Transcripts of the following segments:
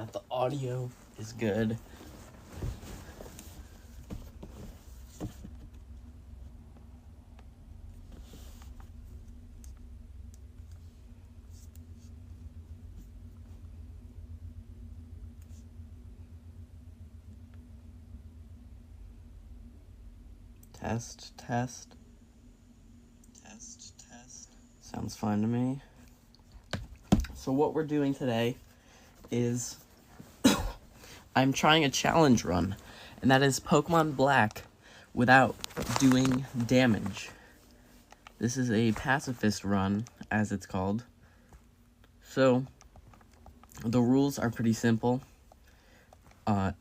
that the audio is good. Test, test. Test, test. Sounds fine to me. So what we're doing today is I'm trying a challenge run, and that is Pokemon Black without doing damage. This is a Pacifist run, as it's called. So the rules are pretty simple.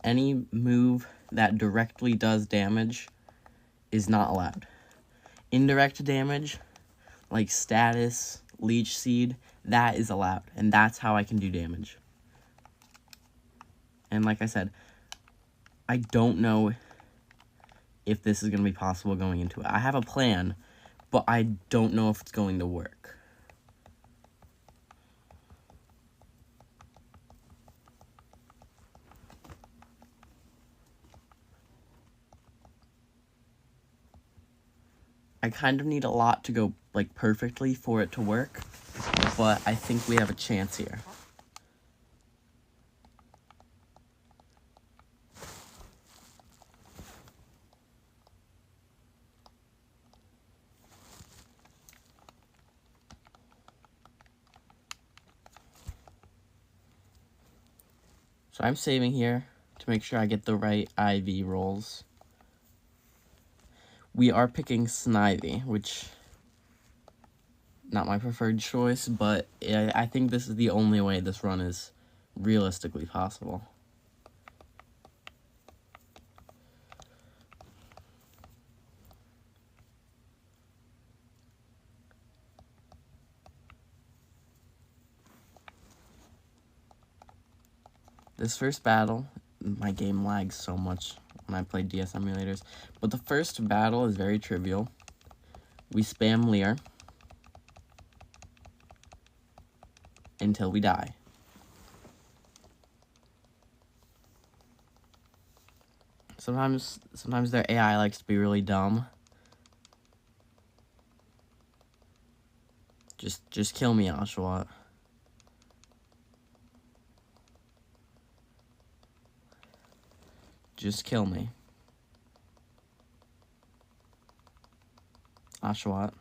Any move that directly does damage is not allowed. Indirect damage, like status, leech seed, that is allowed, and that's how I can do damage. And like I said, I don't know if this is going to be possible going into it. I have a plan, but I don't know if it's going to work. I kind of need a lot to go, like, perfectly for it to work, but I think we have a chance here. So I'm saving here to make sure I get the right IV rolls. We are picking Snivy, which, not my preferred choice, but I think this is the only way this run is realistically possible. This first battle, my game lags so much when I play DS emulators, but the first battle is very trivial. We spam Leer until we die. Sometimes their AI likes to be really dumb. Just kill me, Oshawott. Just kill me. Oshawott.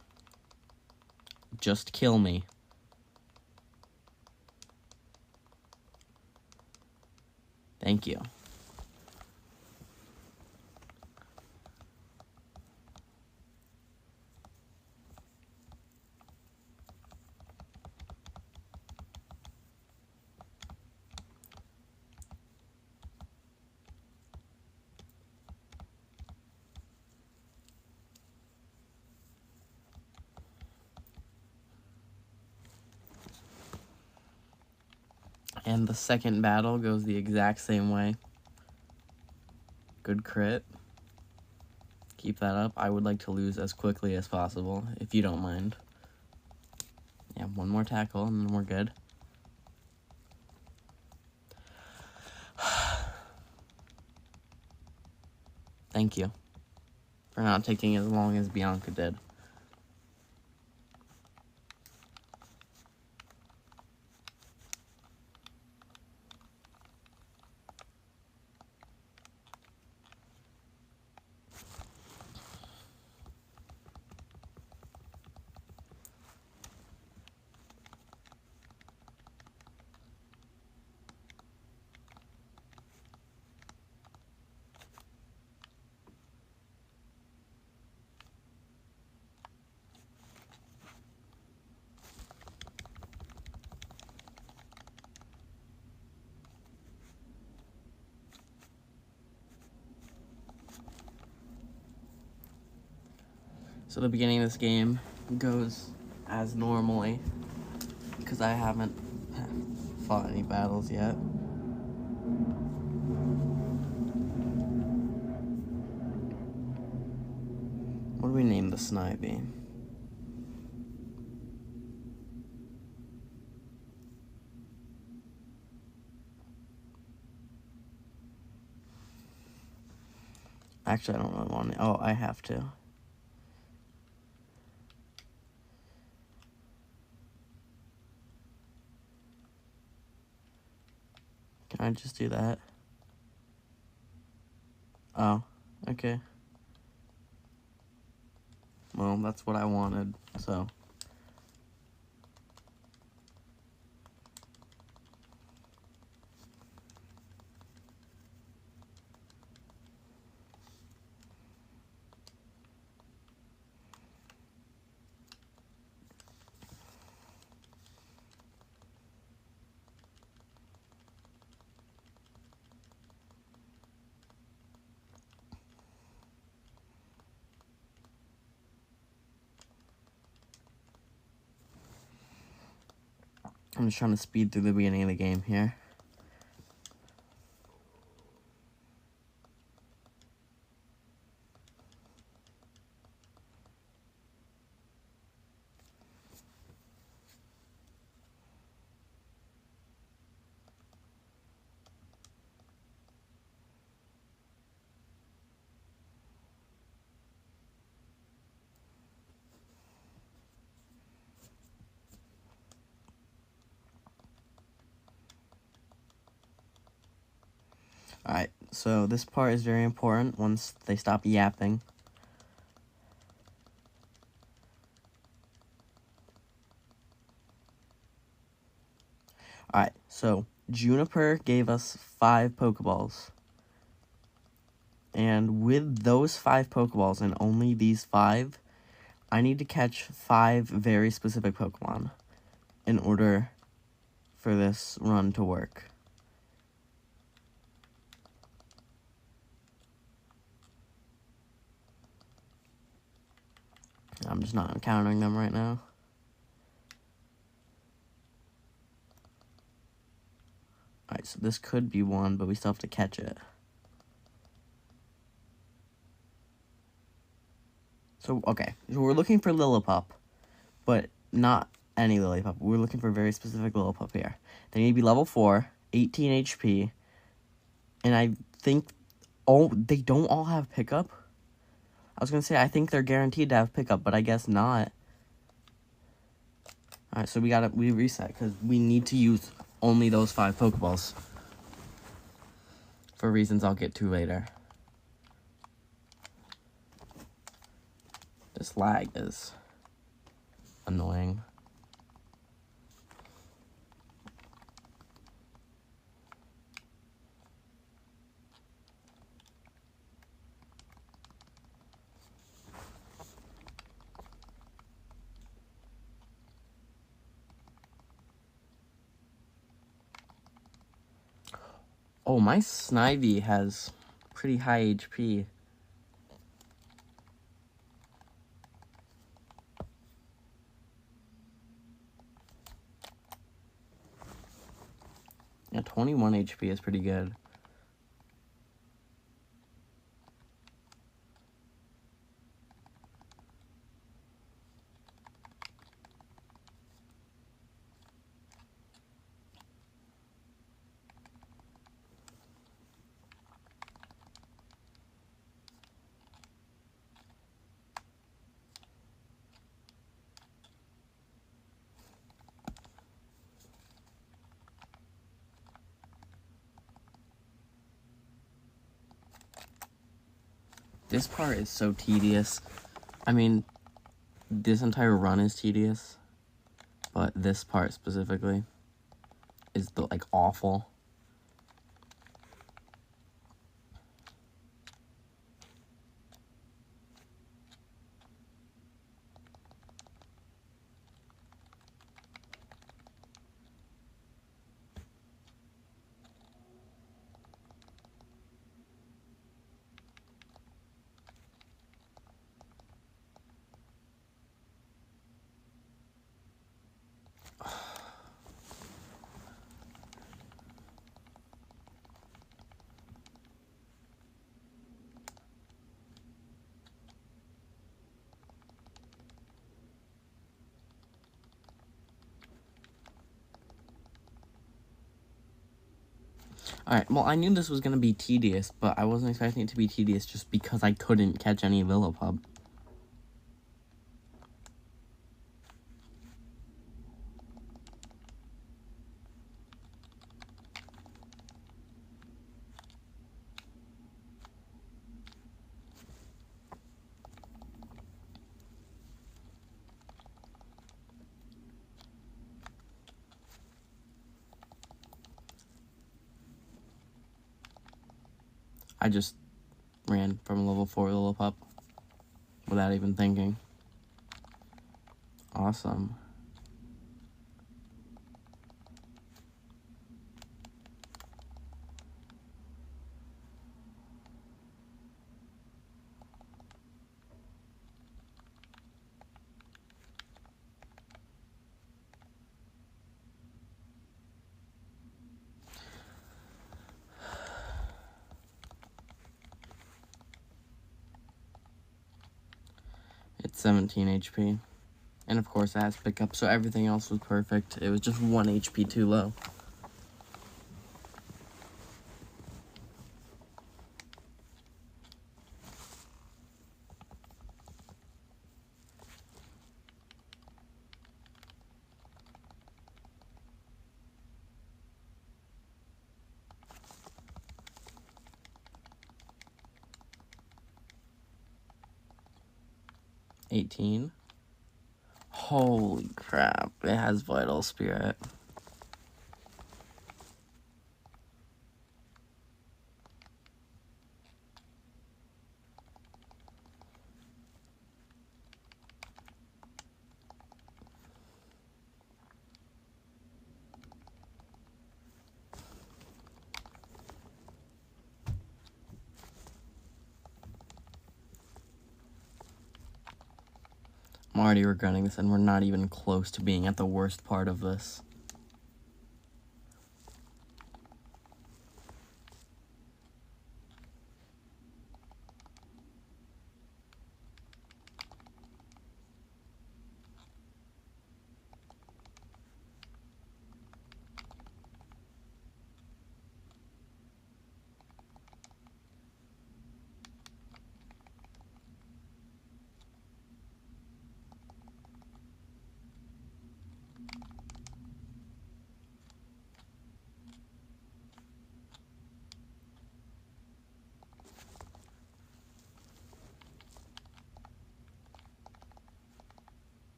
Just kill me. Thank you. And the second battle goes the exact same way. Good crit. Keep that up. I would like to lose as quickly as possible, if you don't mind. Yeah, one more tackle and then we're good. Thank you for not taking as long as Bianca did. So the beginning of this game goes as normally, because I haven't fought any battles yet. What do we name the Snivy? Actually, I don't really want it. Oh, I have to. Can I just do that? Oh, okay. Well, that's what I wanted, so. I'm just trying to speed through the beginning of the game here. Alright, so this part is very important once they stop yapping. Alright, so Juniper gave us 5 Pokeballs. And with those 5 Pokeballs and only these 5, I need to catch 5 very specific Pokemon in order for this run to work. I'm just not encountering them right now. Alright, so this could be one, but we still have to catch it. So, okay, so we're looking for Lillipup, but not any Lillipup. We're looking for a very specific Lillipup here. They need to be level 4, 18 HP, and I think, oh, they don't all have pickup? I was going to say, I think they're guaranteed to have pickup, but I guess not. Alright, so we reset, because we need to use only those 5 Pokeballs. For reasons I'll get to later. This lag is annoying. Oh, my Snivy has pretty high HP. Yeah, 21 HP is pretty good. This part is so tedious. I mean, this entire run is tedious, but this part specifically is like awful. Alright, well, I knew this was gonna be tedious, but I wasn't expecting it to be tedious just because I couldn't catch any Lillipup. I just ran from level 4 Lillipup without even thinking. Awesome. It's 17 HP. And of course it has pickup, so everything else was perfect. It was just 1 HP too low. $18. Holy crap, it has Vital Spirit. I'm already regretting this, and we're not even close to being at the worst part of this.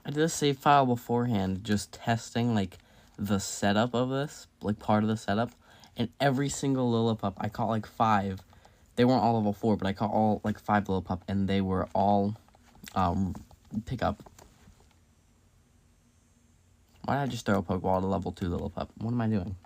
I did a save file beforehand, just testing, like, the setup of this, like, part of the setup, and every single Lillipup, I caught, like, 5. They weren't all level 4, but I caught all, like, 5 Lillipup, and they were all, pickup. Why did I just throw a Pokeball to level 2 Lillipup? What am I doing?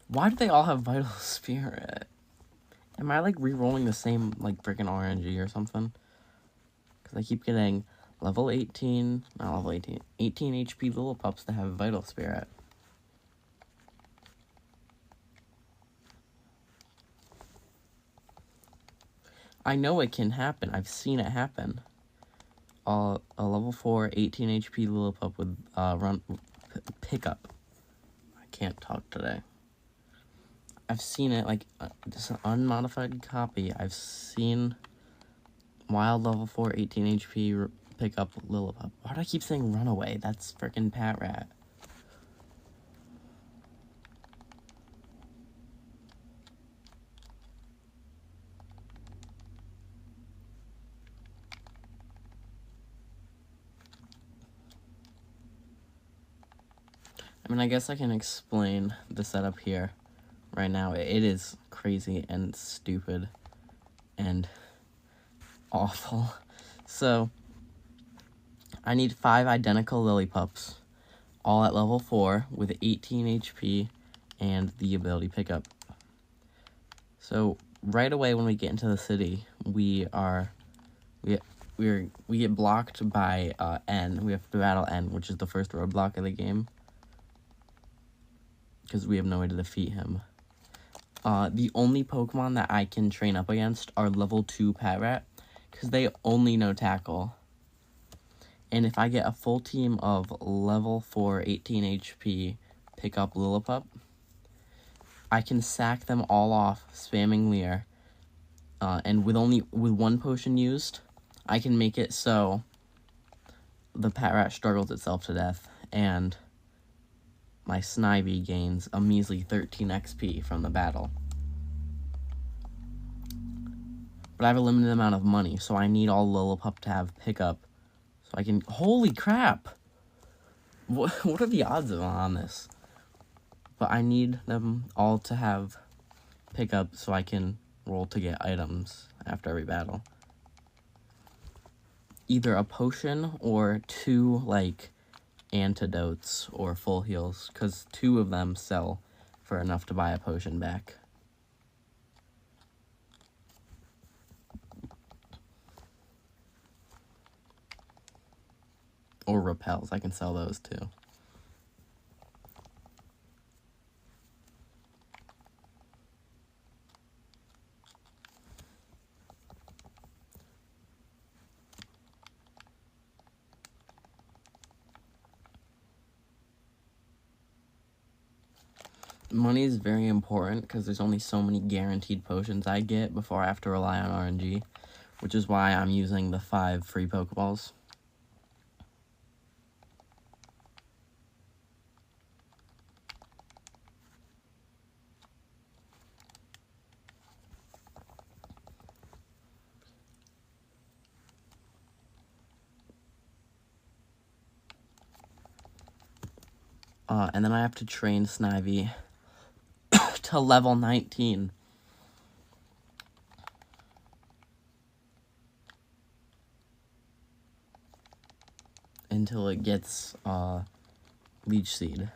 Why do they all have Vital Spirit? Am I, like, re-rolling the same, like, freaking RNG or something? Because I keep getting level 18, not level 18, 18 HP Lillipups that have Vital Spirit. I know it can happen. I've seen it happen. A level 4, 18 HP Lillipup with pickup. I can't talk today. I've seen it, like, just an unmodified copy. I've seen wild level 4, 18 HP pickup Lillipup. Why do I keep saying Runaway? That's freaking Patrat. I mean, I guess I can explain the setup here right now. It is crazy and stupid and awful. So, I need 5 identical Lillipups, all at level 4 with 18 HP and the ability pickup. So, right away when we get into the city, we get blocked by N. We have to battle N, which is the first roadblock of the game, because we have no way to defeat him. The only Pokemon that I can train up against are level 2 Patrat, because they only know Tackle. And if I get a full team of level 4, 18 HP pick-up Lillipup, I can sack them all off, spamming Leer. And with one potion used, I can make it so the Patrat struggles itself to death, and my Snivy gains a measly 13 XP from the battle. But I have a limited amount of money, so I need all Lillipup to have pickup, so I can... Holy crap! What are the odds on this? But I need them all to have pickup so I can roll to get items after every battle. Either a potion or 2, like, antidotes or full heals, because 2 of them sell for enough to buy a potion back. Or repels, I can sell those too. Money is very important because there's only so many guaranteed potions I get before I have to rely on RNG, which is why I'm using the 5 free Pokeballs. And then I have to train Snivy to level 19. Until it gets, Leech Seed.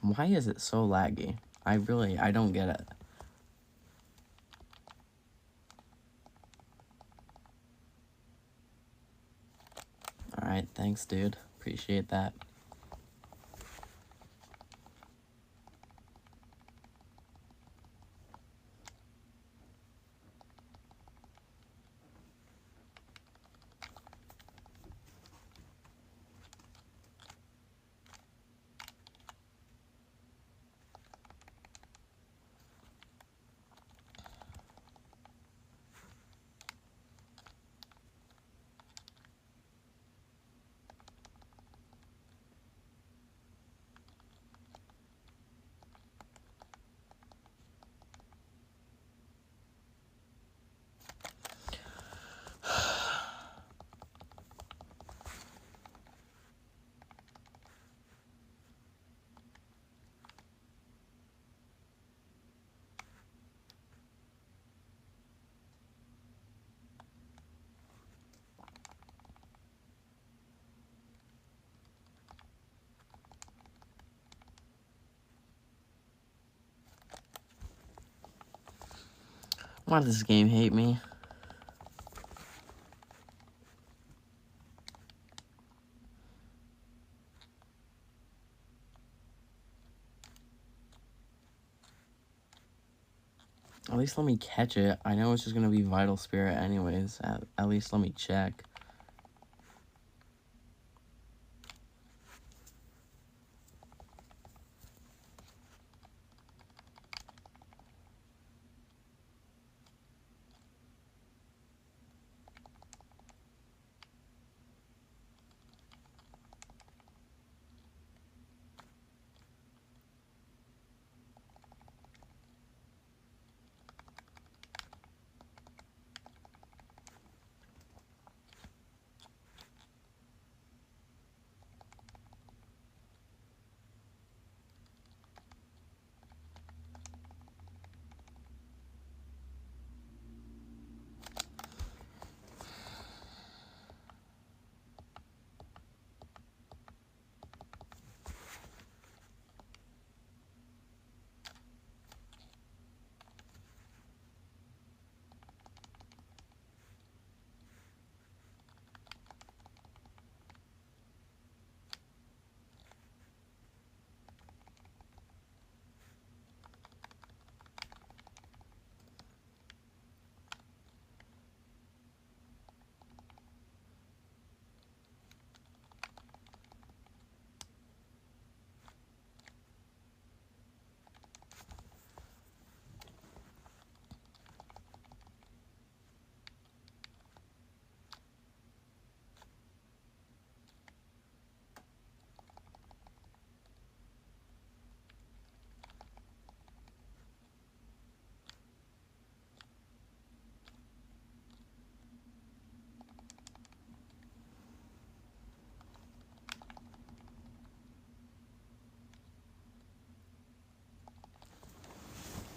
Why is it so laggy? I don't get it. Alright, thanks, dude. Appreciate that. Why does this game hate me? At least let me catch it. I know it's just gonna be Vital Spirit anyways. At least let me check.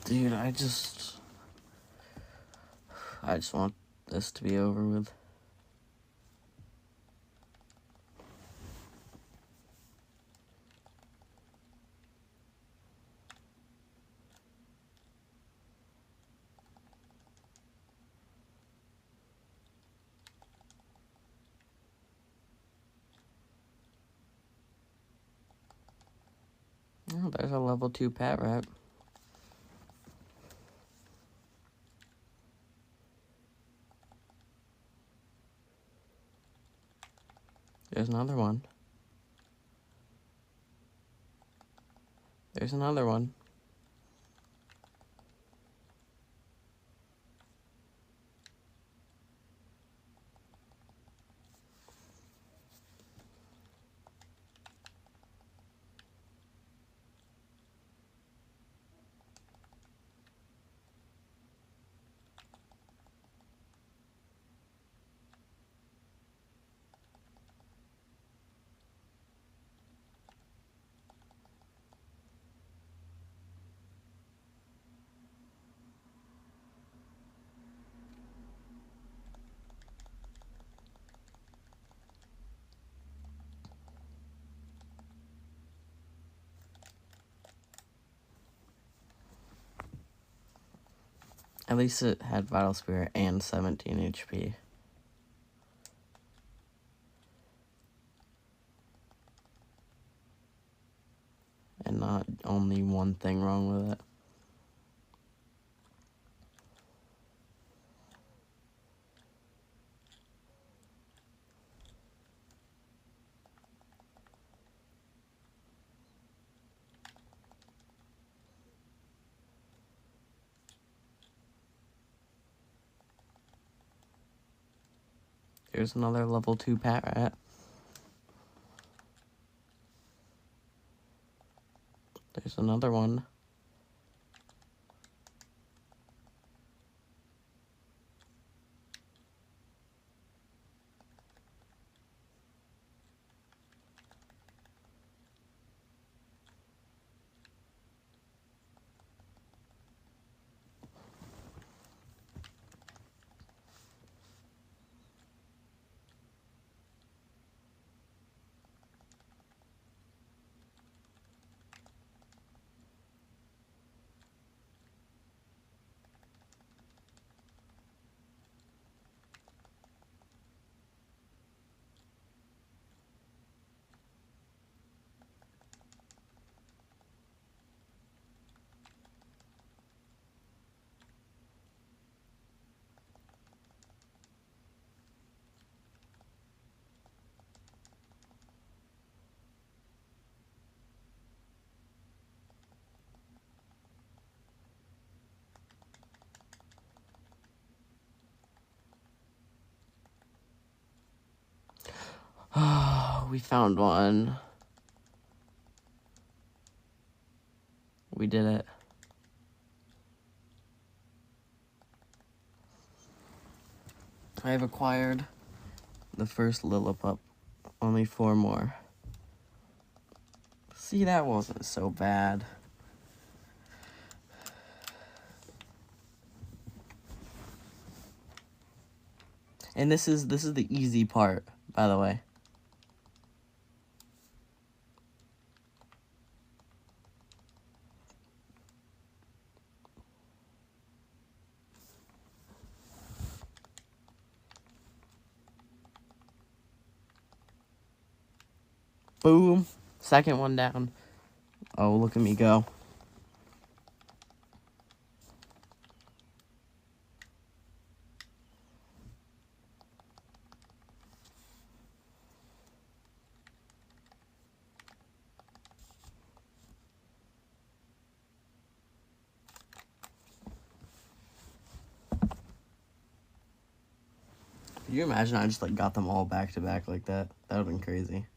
Dude, I just want this to be over with. Oh, there's a level 2 pet rat. There's another one. There's another one. At least it had Vital Spirit and 17 HP. And not only one thing wrong with it. Here's another level 2 pet rat. There's another one. We found one. We did it. I have acquired the first Lillipup. Only 4 more. See, that wasn't so bad. And this is the easy part, by the way. Boom. Second one down. Oh, look at me go. Can you imagine I just like got them all back to back like that? That would have been crazy.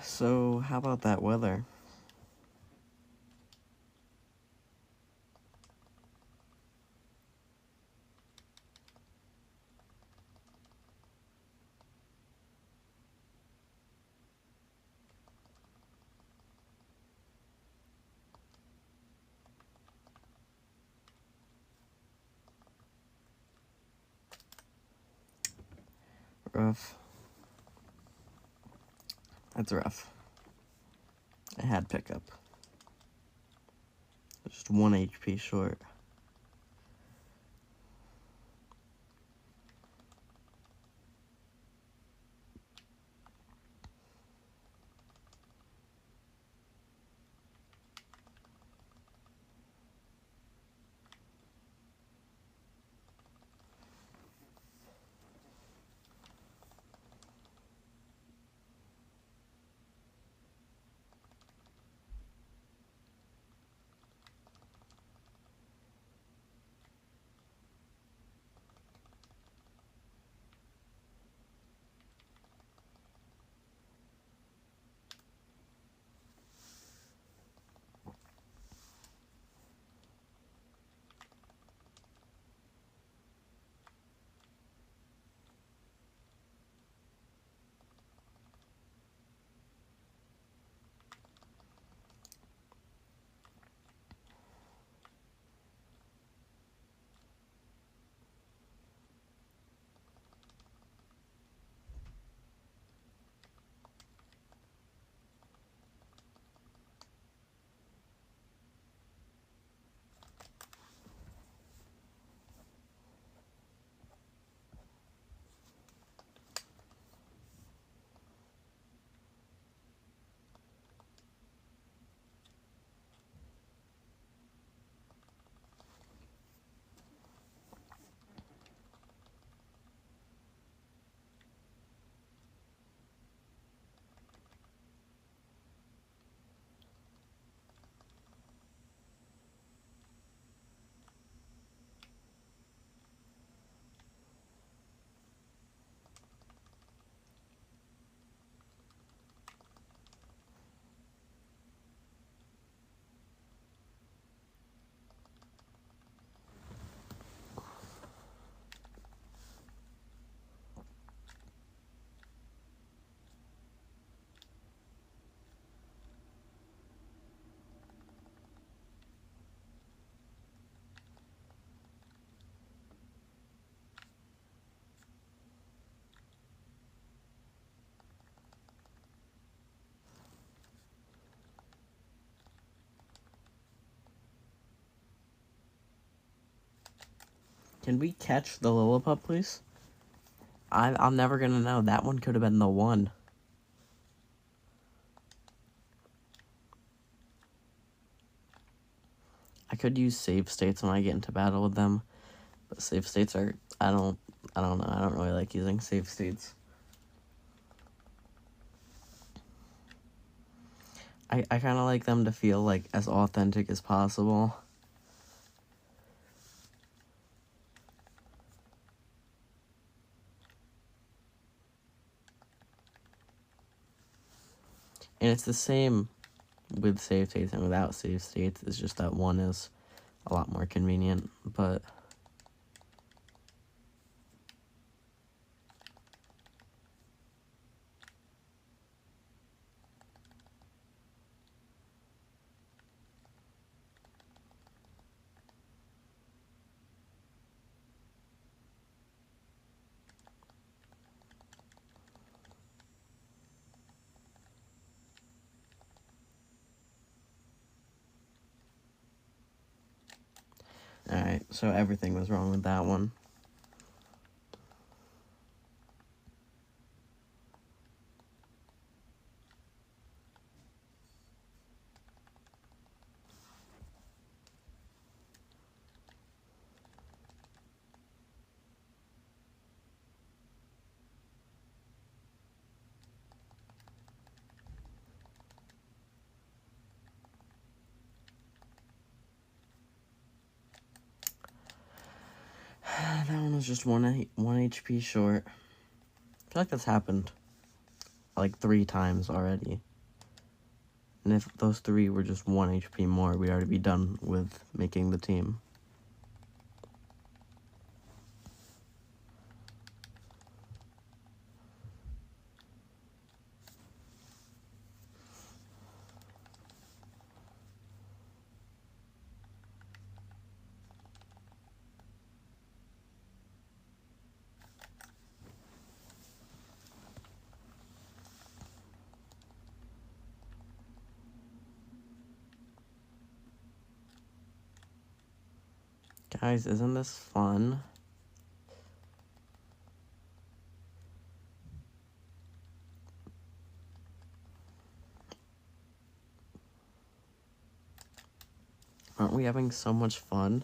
So, how about that weather? rough. That's rough. I had pickup. Just 1 HP short. Can we catch the Lillipup, please? I'm never gonna know. That one could have been the one. I could use save states when I get into battle with them, but save states are I don't know. I don't really like using save states. I kind of like them to feel like as authentic as possible. And it's the same with save states and without save states. It's just that one is a lot more convenient, but alright, so everything was wrong with that one. That one was just one HP short. I feel like that's happened like 3 times already. And if those 3 were just 1 HP more, we'd already be done with making the team. Guys, isn't this fun? Aren't we having so much fun?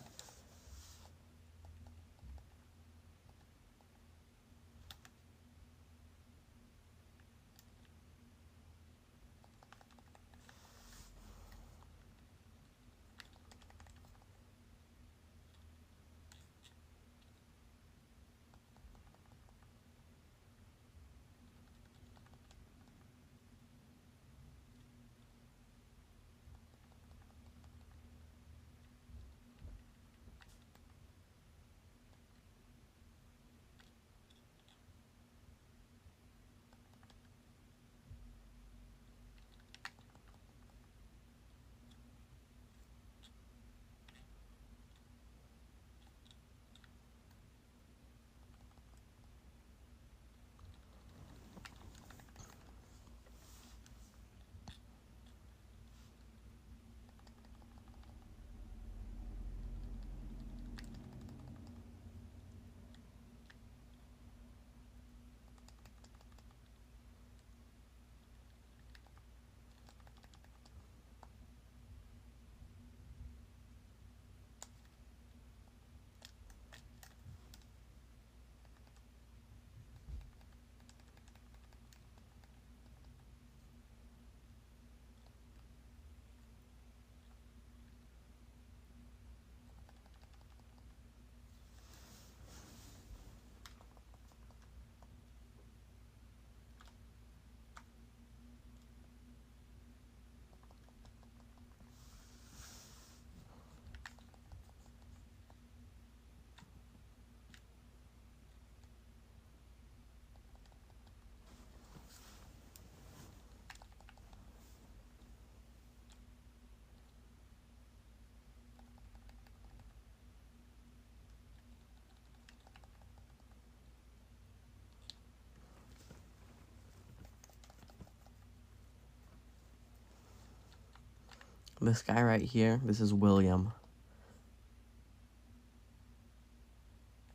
This guy right here, this is William.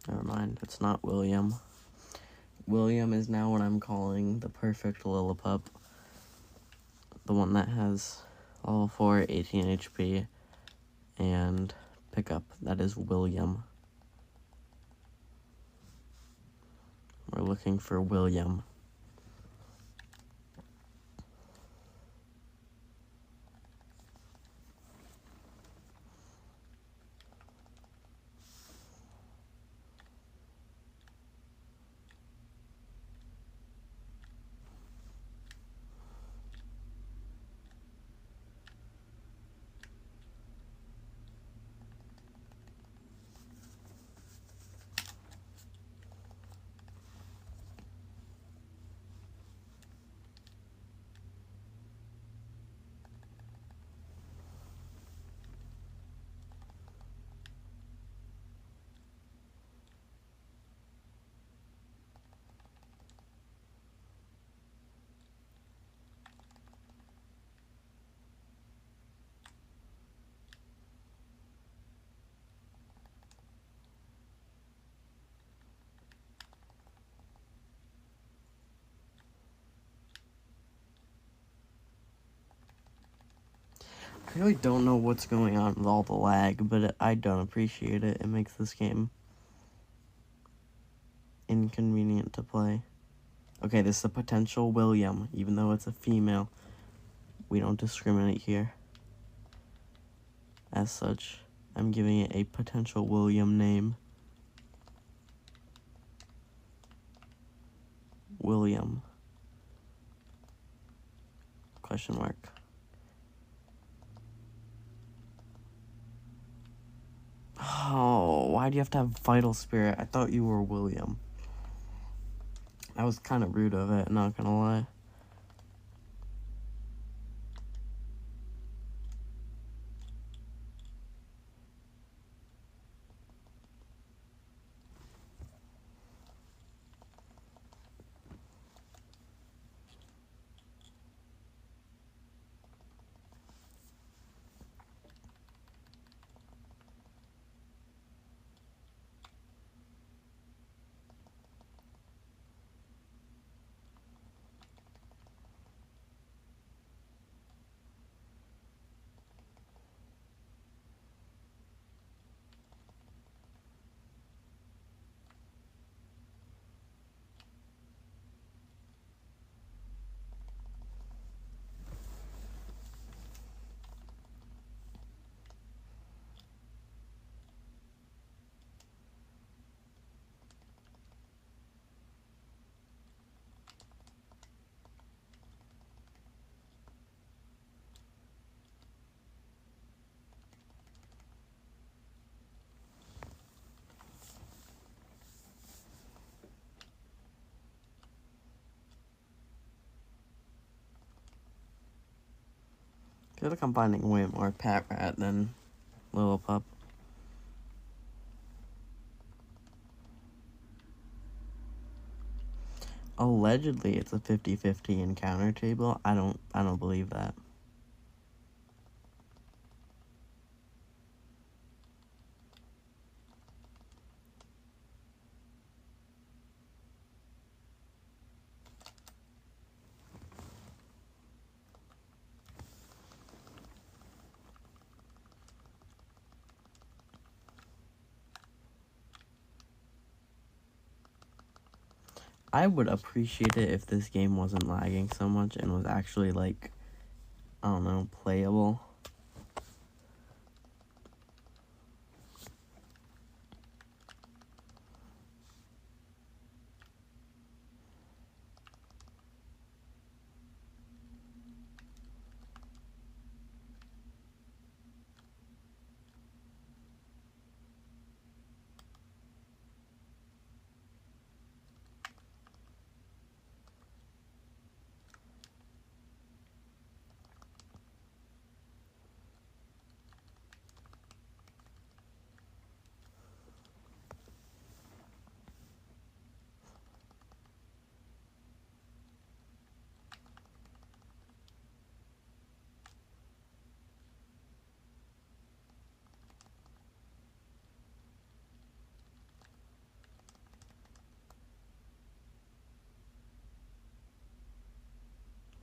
Never mind, it's not William. William is now what I'm calling the perfect Lillipup. The one that has level 4, 18 HP, and pickup. That is William. We're looking for William. I really don't know what's going on with all the lag, but I don't appreciate it. It makes this game inconvenient to play. Okay, this is a potential William, even though it's a female. We don't discriminate here. As such, I'm giving it a potential William name. William. Question mark. Oh, why do you have to have Vital Spirit? I thought you were William. That was kind of rude of it, not gonna lie. I feel like I'm finding way more Pat Rat than Lillipup. Allegedly, it's a 50-50 encounter table. I don't believe that. I would appreciate it if this game wasn't lagging so much and was actually, like, I don't know, playable.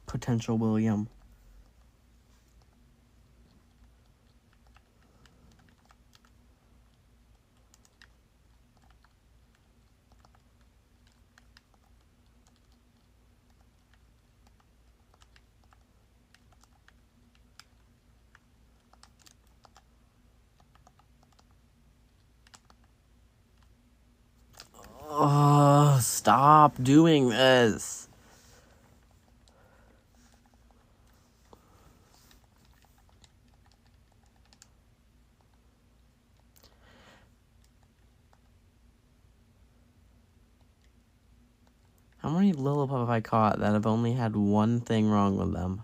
Potential William. Oh, stop doing this. How many Lillipup have I caught that have only had one thing wrong with them?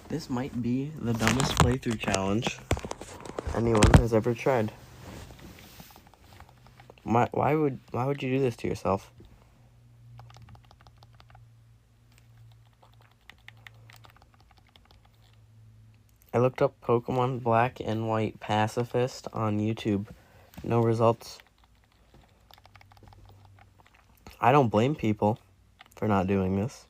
This might be the dumbest playthrough challenge anyone has ever tried. Why would you do this to yourself? I looked up Pokemon Black and White Pacifist on YouTube. No results. I don't blame people for not doing this.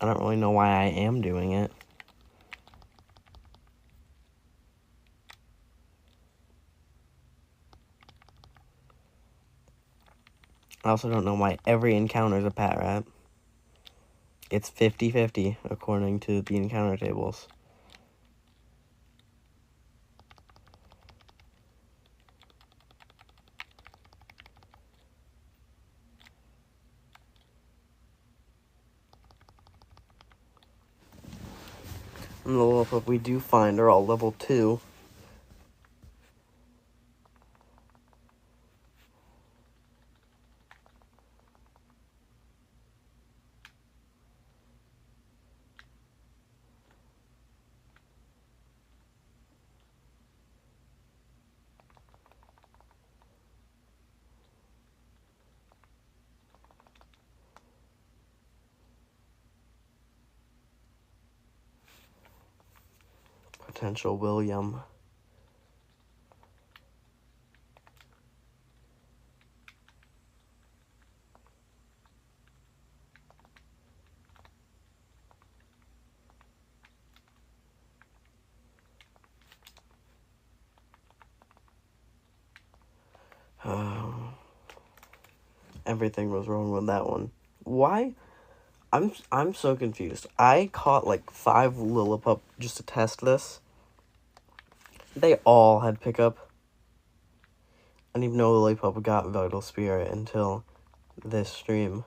I don't really know why I am doing it. I also don't know why every encounter is a Pat Rat. It's 50-50 according to the encounter tables. And the Lillipup we do find are all level 2. Potential William. Everything was wrong with that one. Why? I'm so confused. I caught like 5 Lillipup just to test this. They all had pickup. I didn't even know Lillipup got Vital Spirit until this stream.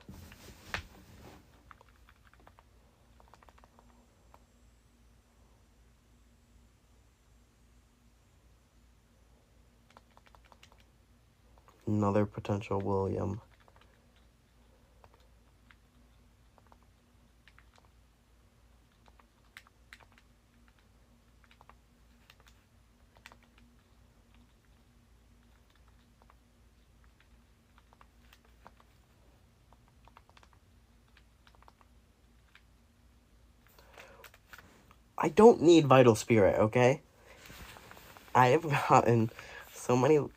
Another potential William. I don't need Vital Spirit, okay? I have gotten so many... I'm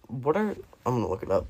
gonna look it up.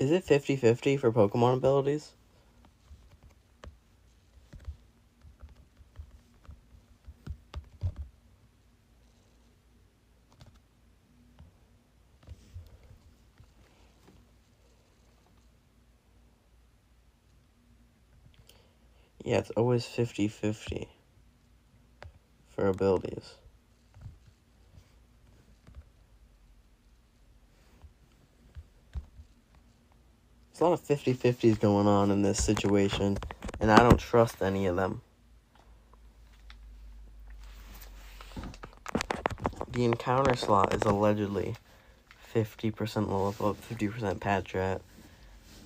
Is it 50-50 for Pokemon abilities? Yeah, it's always 50-50 for abilities. There's a lot of 50-50s going on in this situation, and I don't trust any of them. The encounter slot is allegedly 50% Lillipup, 50% Patrat,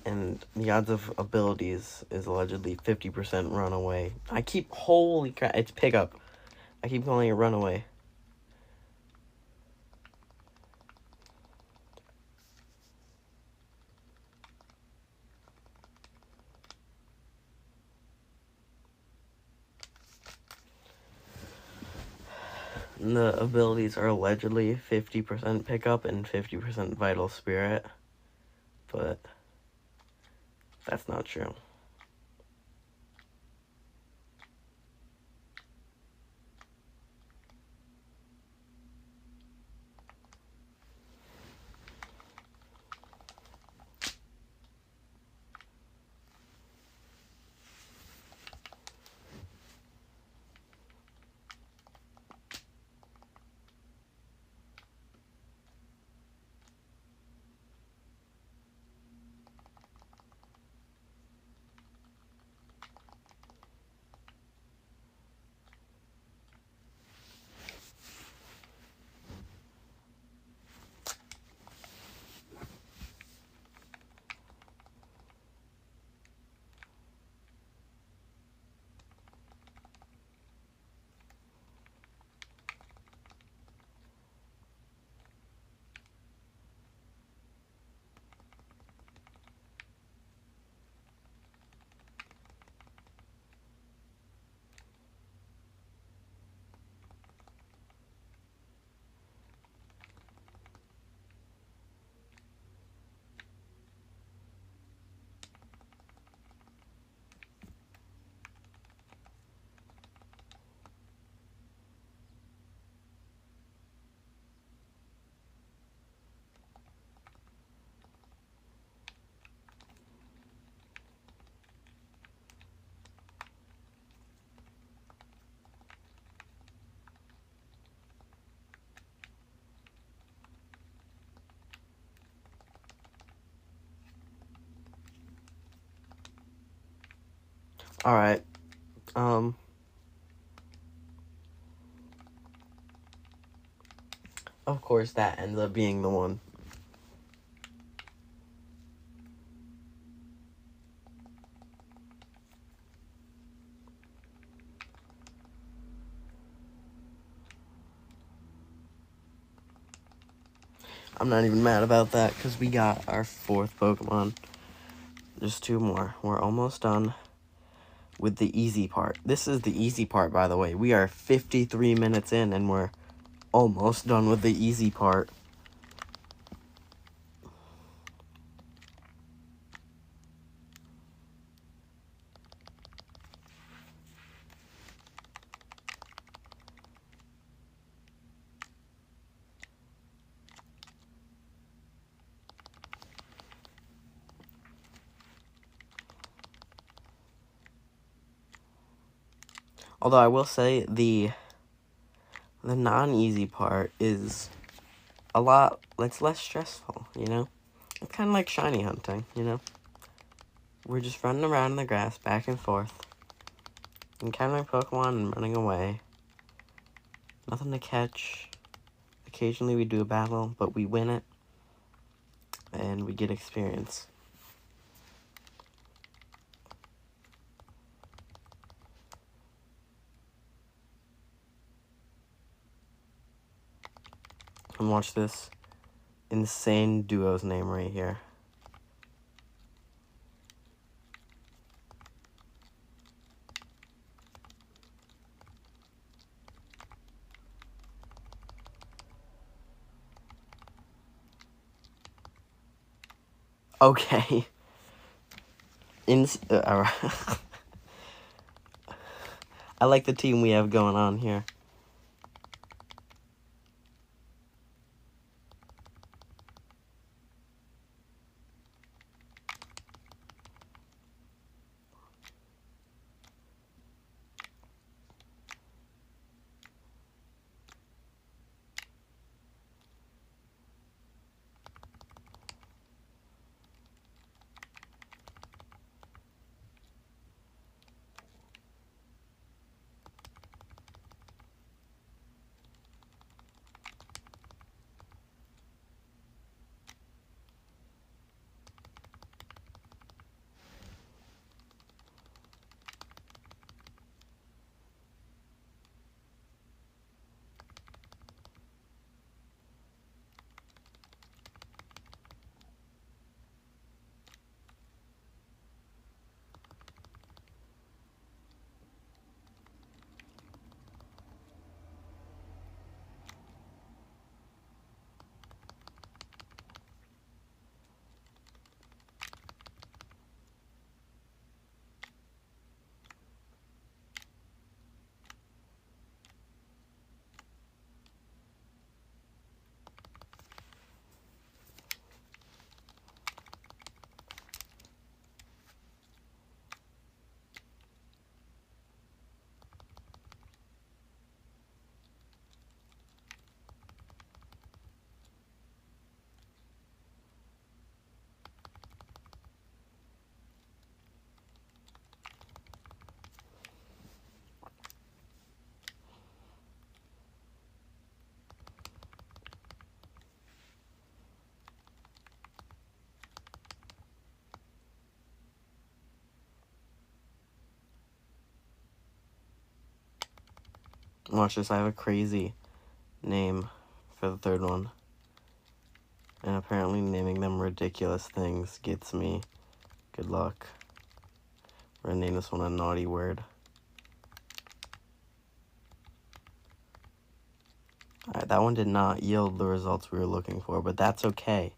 and the odds of abilities is allegedly 50% Runaway. Holy crap, it's pickup. I keep calling it Runaway. And the abilities are allegedly 50% pickup and 50% Vital Spirit, but that's not true. Alright. Of course, that ends up being the one. I'm not even mad about that, because we got our 4th Pokemon. Just 2 more. We're almost done with the easy part. This is the easy part, by the way. We are 53 minutes in, and we're almost done with the easy part. Although I will say the non-easy part is a lot, it's less stressful, you know? It's kind of like shiny hunting, you know? We're just running around in the grass, back and forth, encountering Pokemon and running away. Nothing to catch. Occasionally we do a battle, but we win it, and we get experience. And watch this insane duo's name right here. Okay. Alright. I like the team we have going on here. Watch this, I have a crazy name for the 3rd one. And apparently naming them ridiculous things gets me good luck. We're gonna name this one a naughty word. Alright, that one did not yield the results we were looking for, but that's okay.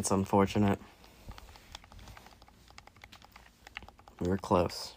It's unfortunate. We were close.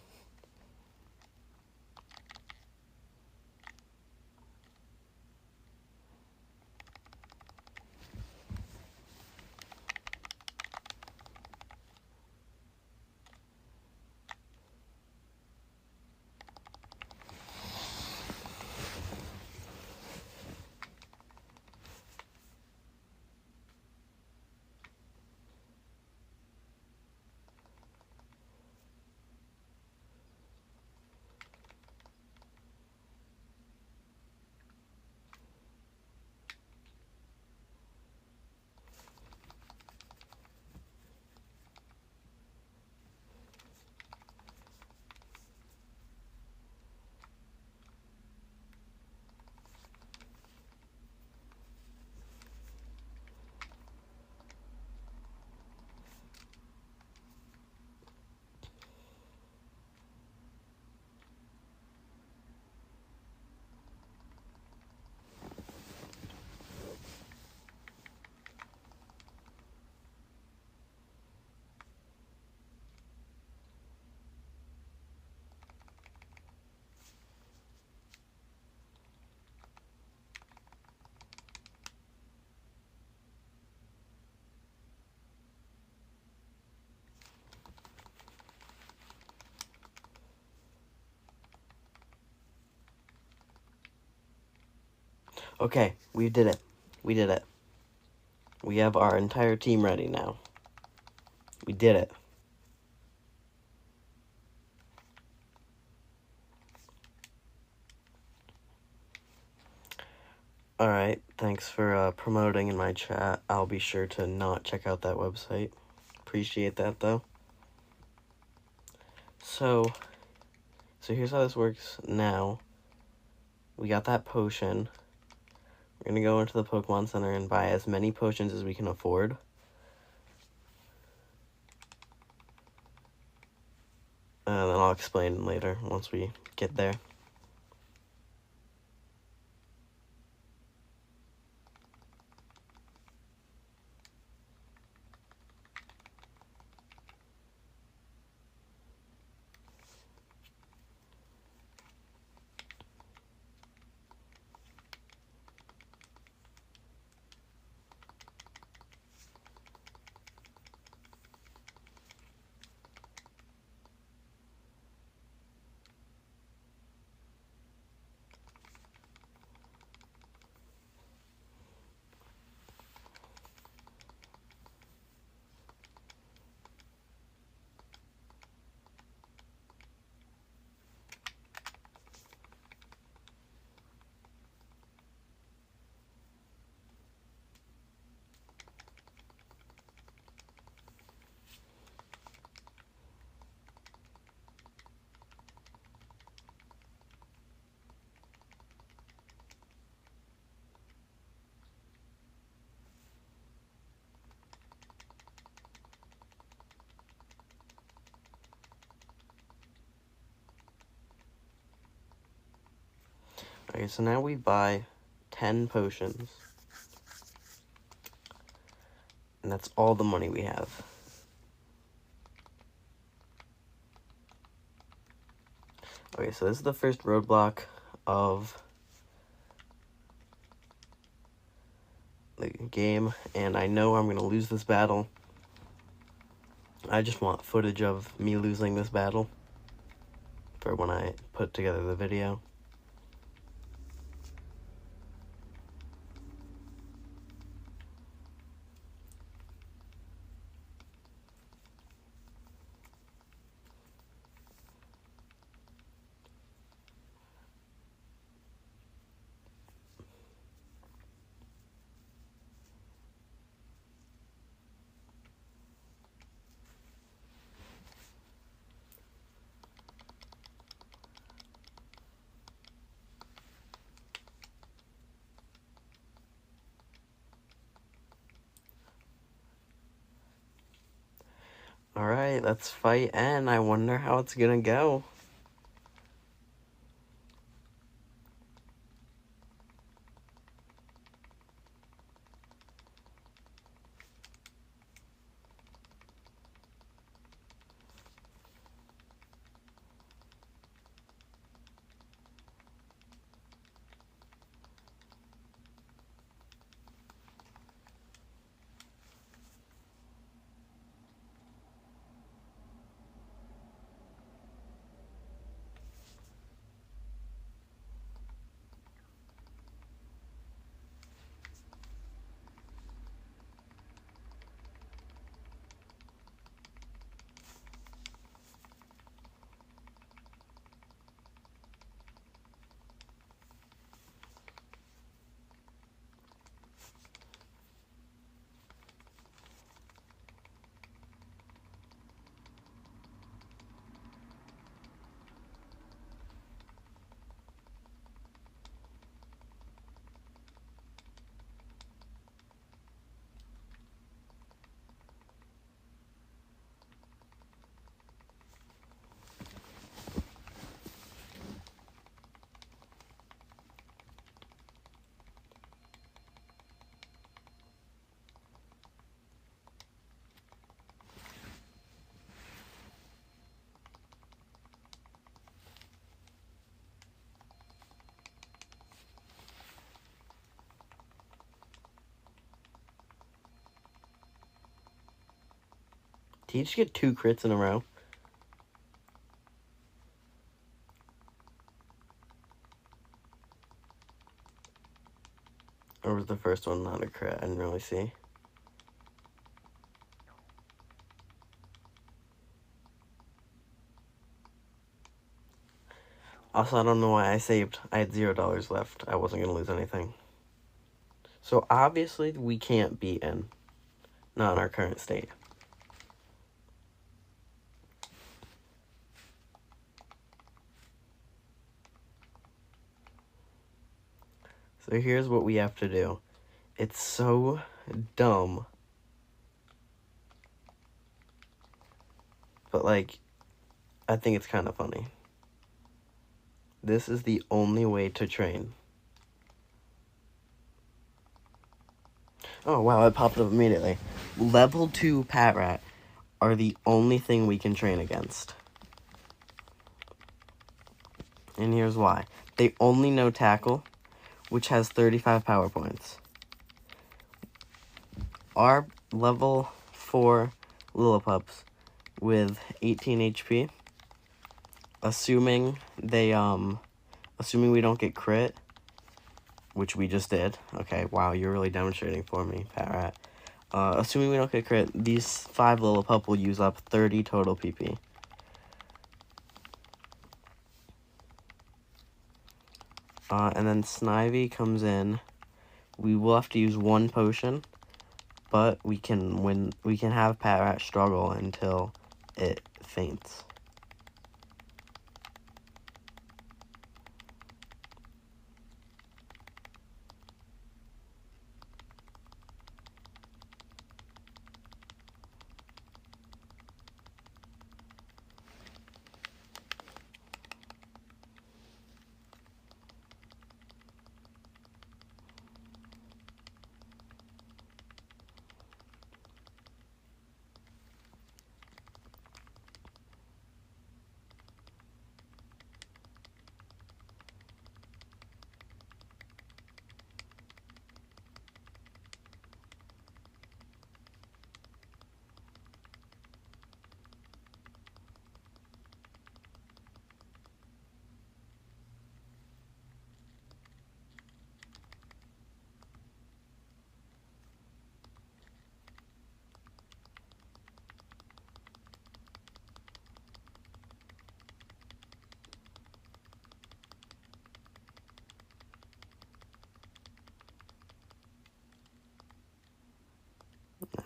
Okay, we did it. We did it. We have our entire team ready now. We did it. Alright, thanks for promoting in my chat. I'll be sure to not check out that website. Appreciate that, though. So here's how this works now. We got that potion. We're going to go into the Pokemon Center and buy as many potions as we can afford. And then I'll explain later once we get there. Okay, so now we buy 10 potions. And that's all the money we have. Okay, so this is the first roadblock of the game, and I know I'm going to lose this battle. I just want footage of me losing this battle for when I put together the video. Alright, let's fight N. I wonder how it's gonna go. Can you just get 2 crits in a row? Or was the first one not a crit? I didn't really see. Also, I don't know why I saved. I had $0 left. I wasn't going to lose anything. So, obviously, we can't beat N. Not in our current state. So, here's what we have to do. It's so dumb. But, like, I think it's kind of funny. This is the only way to train. Oh, wow, it popped up immediately. Level 2 Patrat are the only thing we can train against. And here's why. They only know Tackle, which has 35 power points. Our level 4 Lillipups with 18 HP, assuming we don't get crit, which we just did. Okay, wow, you're really demonstrating for me, Patrat. Assuming we don't get crit, these 5 Lillipup will use up 30 total PP. And then Snivy comes in. We will have to use 1 potion, but we can have Patrat struggle until it faints.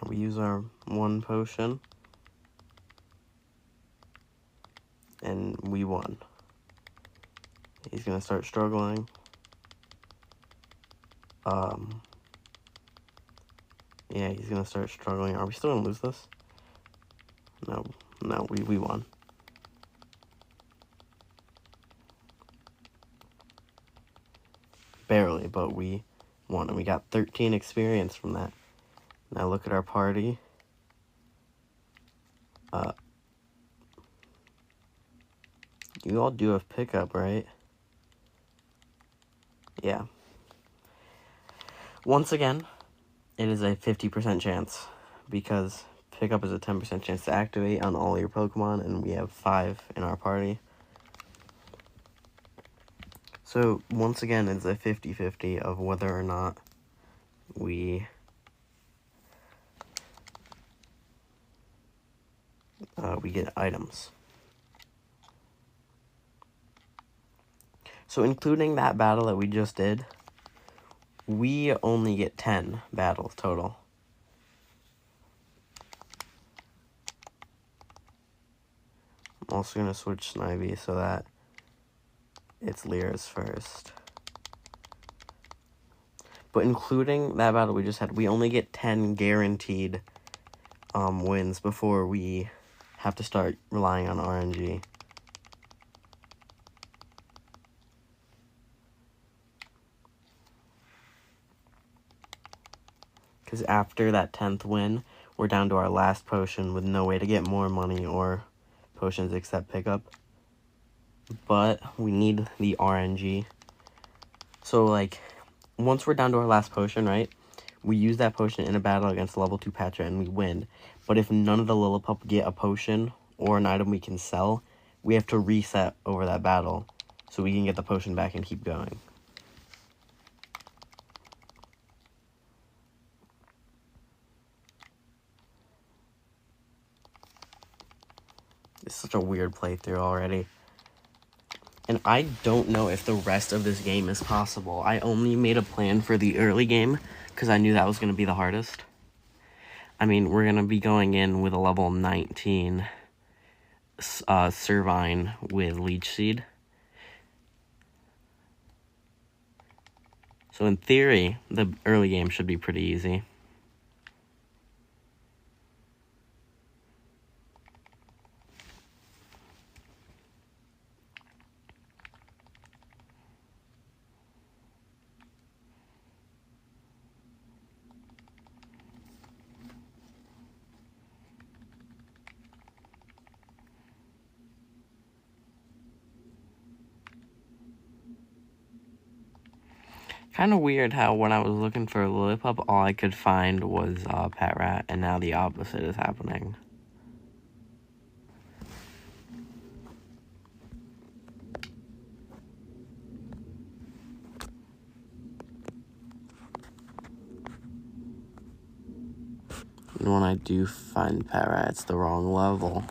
We use our 1 potion, and we won. He's gonna start struggling. Yeah, he's gonna start struggling. Are we still gonna lose this? No, we won. Barely, but we won, and we got 13 experience from that. Now look at our party. You all do have pickup, right? Yeah. Once again, it is a 50% chance, because pickup is a 10% chance to activate on all your Pokemon, and we have 5 in our party. So, once again, it's a 50-50 of whether or not we get items. So, including that battle that we just did, we only get 10 battles total. I'm also going to switch Snivy so that it's Lyra's first. But including that battle we just had, we only get 10 guaranteed wins before we have to start relying on RNG. Because after that 10th win, we're down to our last potion with no way to get more money or potions except pickup. But we need the RNG. So, like, once we're down to our last potion, right? We use that potion in a battle against level 2 Patra and we win. But if none of the Lillipup get a potion or an item we can sell, we have to reset over that battle so we can get the potion back and keep going. It's such a weird playthrough already. And I don't know if the rest of this game is possible. I only made a plan for the early game because I knew that was going to be the hardest. I mean, we're going to be going in with a level 19 Servine with Leech Seed. So in theory, the early game should be pretty easy. Kind of weird how when I was looking for Lillipup, all I could find was Pet Rat, and now the opposite is happening. And when I do find Pet Rat, it's the wrong level.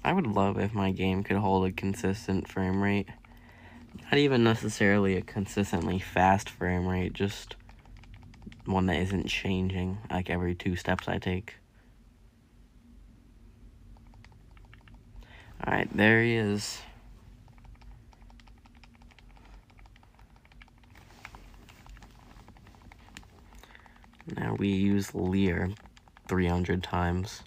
I would love if my game could hold a consistent frame rate. Not even necessarily a consistently fast frame rate, just one that isn't changing like every 2 steps I take. Alright, there he is. Now we use Leer 300 times.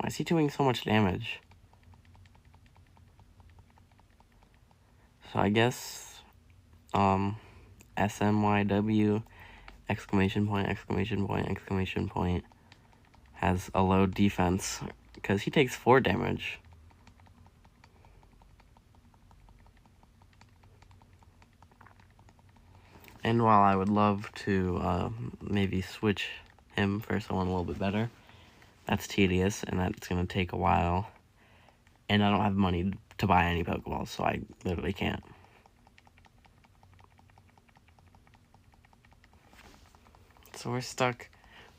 Why is he doing so much damage? So I guess, SMYW, exclamation point, exclamation point, exclamation point, has a low defense, because he takes 4 damage. And while I would love to, maybe switch him for someone a little bit better, that's tedious, and that's going to take a while. And I don't have money to buy any Pokeballs, so I literally can't. So we're stuck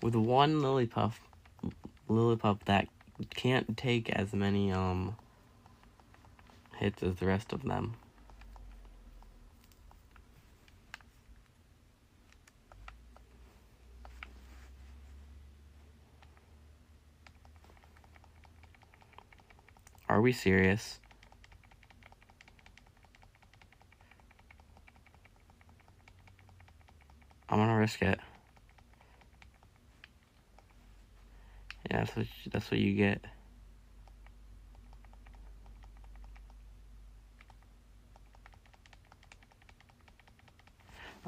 with one Lillipup that can't take as many, hits as the rest of them. Are we serious? I'm gonna risk it. Yeah, that's what you get.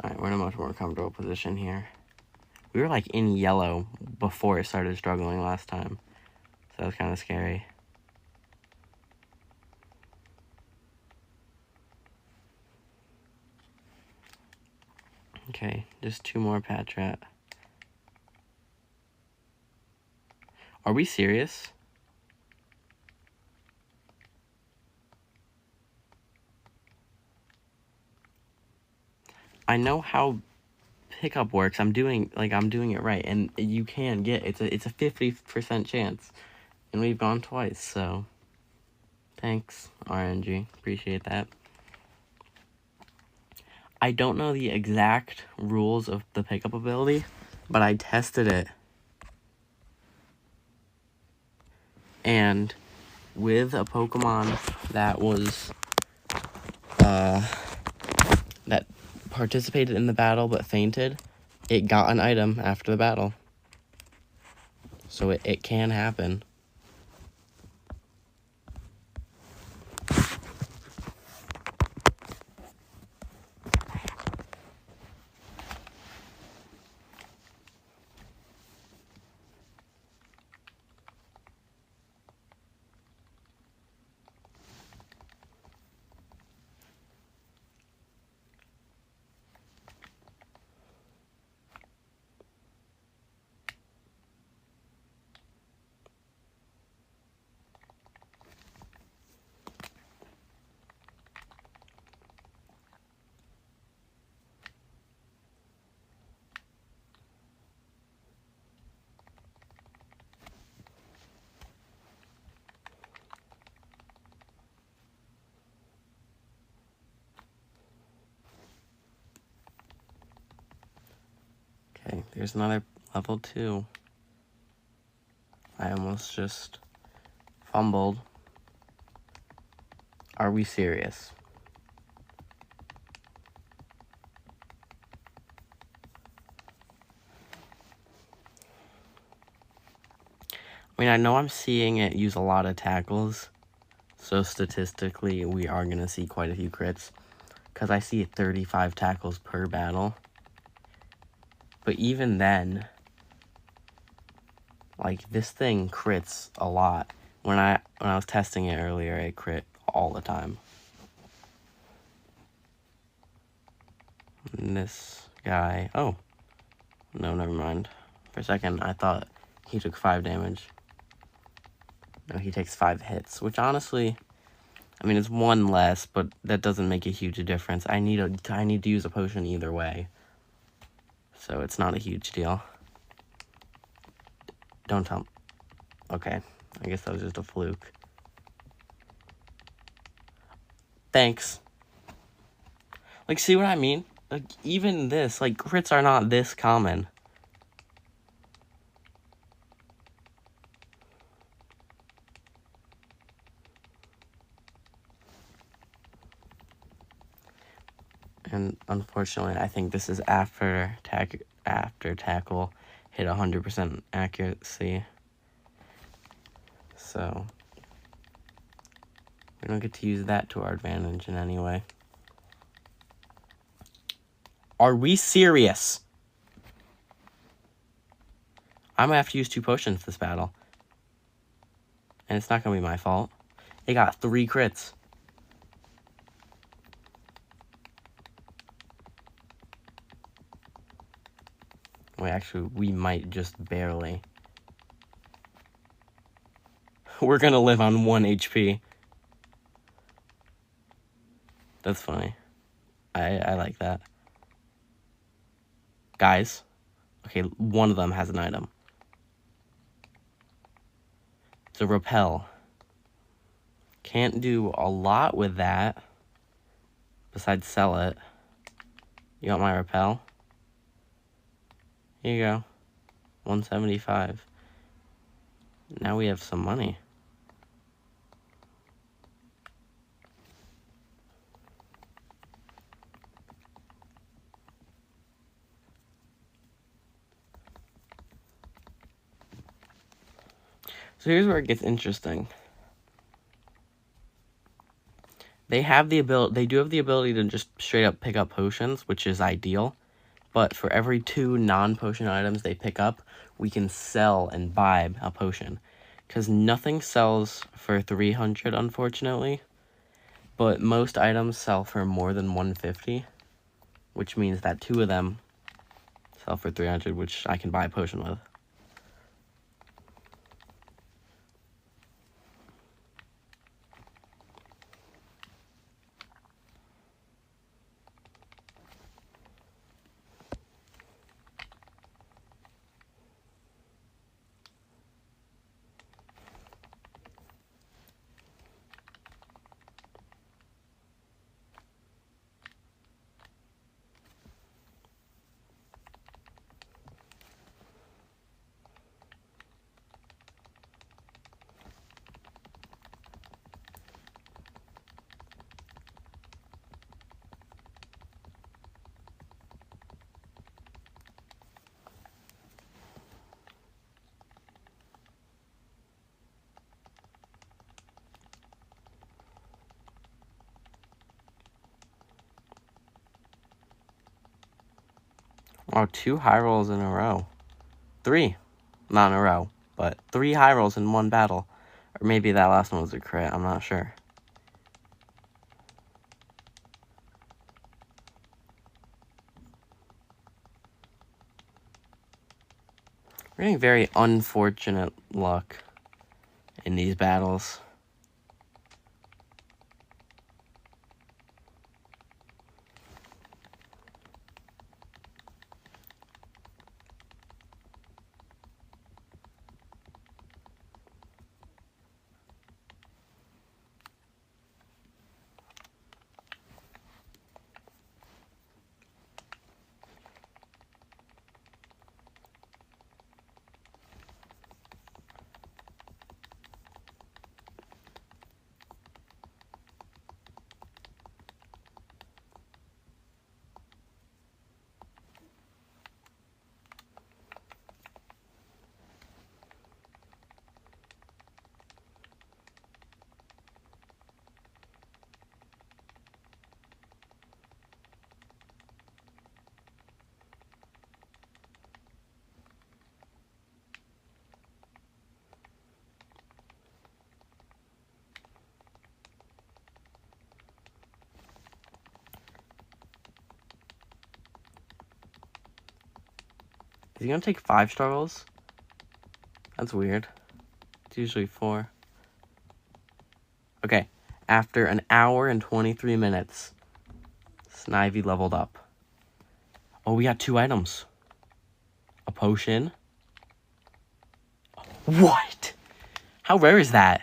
Alright, we're in a much more comfortable position here. We were like in yellow before it started struggling last time. So that was kind of scary. Okay, just 2 more Patrat. Are we serious? I know how pickup works. I'm doing it right, and you can get it's a 50% chance, and we've gone twice. So, thanks RNG, appreciate that. I don't know the exact rules of the pickup ability, but I tested it. And with a Pokemon that was, that participated in the battle but fainted, it got an item after the battle. So it can happen. Okay, there's another level 2. I almost just fumbled. Are we serious? I mean, I know I'm seeing it use a lot of tackles, so statistically we are going to see quite a few crits, because I see 35 tackles per battle. But even then, like, this thing crits a lot. When I was testing it earlier, it crit all the time. And this guy, oh, no, never mind. For a second, I thought he took 5 damage. No, he takes 5 hits, which honestly, I mean, it's 1 less, but that doesn't make a huge difference. I need to use a potion either way, so it's not a huge deal. Don't tell me. Okay, I guess that was just a fluke. Thanks. Like, see what I mean? Like, even this, like, crits are not this common. And unfortunately, I think this is after tackle hit 100% accuracy. So we don't get to use that to our advantage in any way. Are we serious? I'm gonna have to use 2 potions this battle. And it's not gonna be my fault. It got 3 crits. Wait, actually, we might just barely. We're gonna live on 1 HP. That's funny. I like that. Guys. Okay, one of them has an item. It's a repel. Can't do a lot with that. Besides sell it. You want my repel? Here you go. 175. Now we have some money. So here's where it gets interesting. They do have the ability to just straight up pick up potions, which is ideal. But for every 2 non-potion items they pick up, we can sell and buy a potion. Because nothing sells for 300, unfortunately. But most items sell for more than 150. Which means that 2 of them sell for 300, which I can buy a potion with. Oh, 2 high rolls in a row. 3. Not in a row, but 3 high rolls in one battle. Or maybe that last one was a crit, I'm not sure. We're getting very unfortunate luck in these battles. Is he gonna take 5 struggles? That's weird. It's usually 4. Okay, after an hour and 23 minutes, Snivy leveled up. Oh, we got 2 items. A potion. What? How rare is that?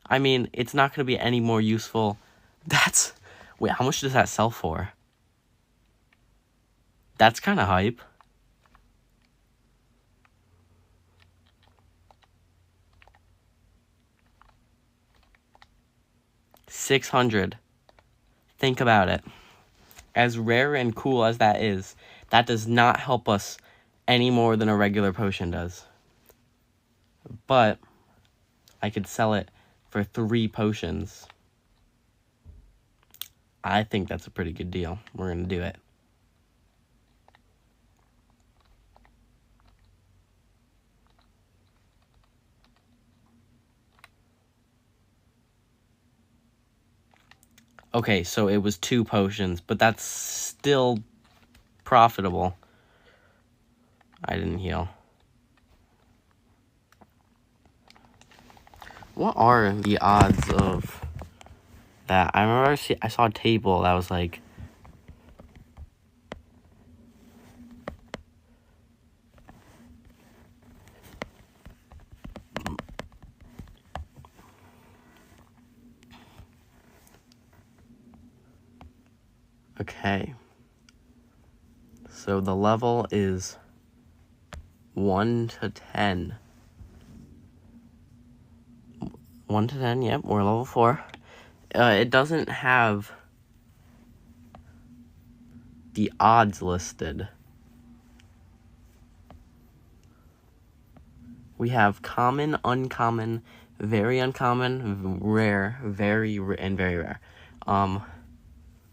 I mean, it's not gonna be any more useful. That's... Wait, how much does that sell for? That's kind of hype. $600. Think about it. As rare and cool as that is, that does not help us any more than a regular potion does. But I could sell it for 3 potions. I think that's a pretty good deal. We're going to do it. Okay, so it was 2 potions, but that's still profitable. I didn't heal. What are the odds of that? I remember I saw a table that was like... Okay. So the level is 1 to 10. 1 to 10, yep, we're level 4. It doesn't have the odds listed. We have common, uncommon, very uncommon, rare, and very rare.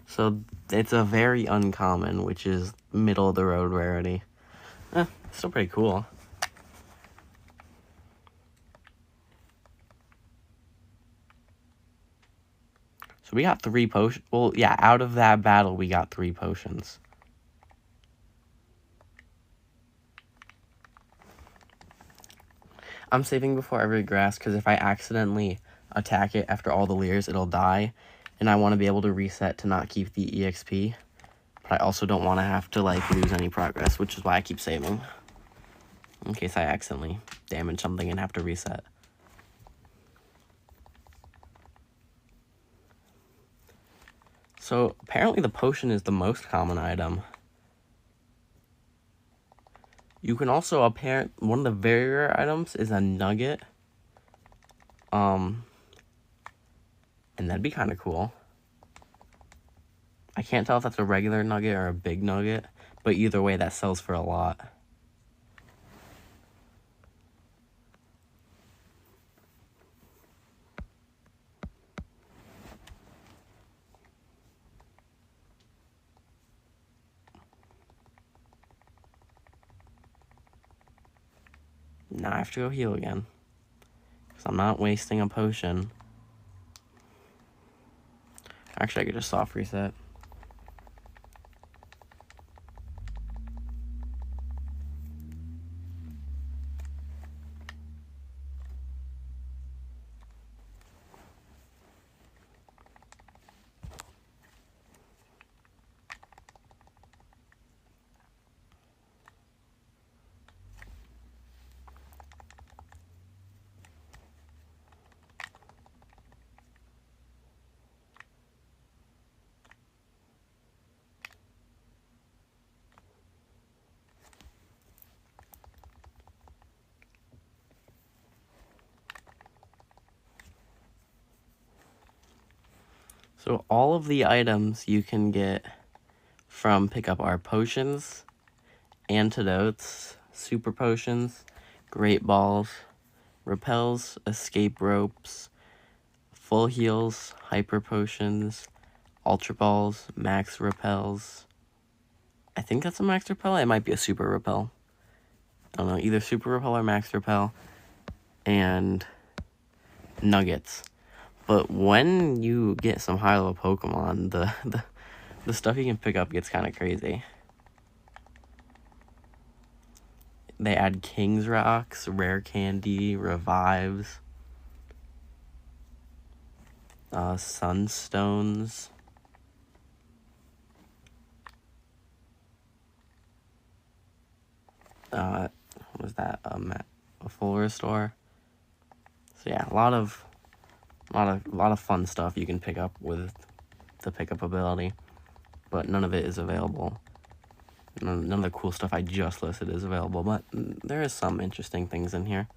So it's a very uncommon, which is middle of the road rarity. Still pretty cool. So we got 3 potions. Well, yeah, out of that battle, we got 3 potions. I'm saving before every grass, because if I accidentally attack it after all the leers, it'll die. And I want to be able to reset to not keep the EXP. But I also don't want to have to, like, lose any progress, which is why I keep saving. In case I accidentally damage something and have to reset. So, apparently the potion is the most common item. You can also, one of the very rare items is a nugget. And that'd be kind of cool. I can't tell if that's a regular nugget or a big nugget, but either way, that sells for a lot. Now I have to go heal again. Because I'm not wasting a potion. Actually, I could just soft reset. So all of the items you can get from pickup are potions, antidotes, super potions, great balls, repels, escape ropes, full heals, hyper potions, ultra balls, max repels. I think that's a max repel. It might be a super repel. I don't know, either super repel or max repel, and nuggets. But when you get some high level Pokemon, the stuff you can pick up gets kind of crazy. They add King's Rocks, Rare Candy, Revives, Sunstones. What was that? A full restore. So yeah, a lot of fun stuff you can pick up with the pickup ability, but none of it is available. None of the cool stuff I just listed is available, but there is some interesting things in here.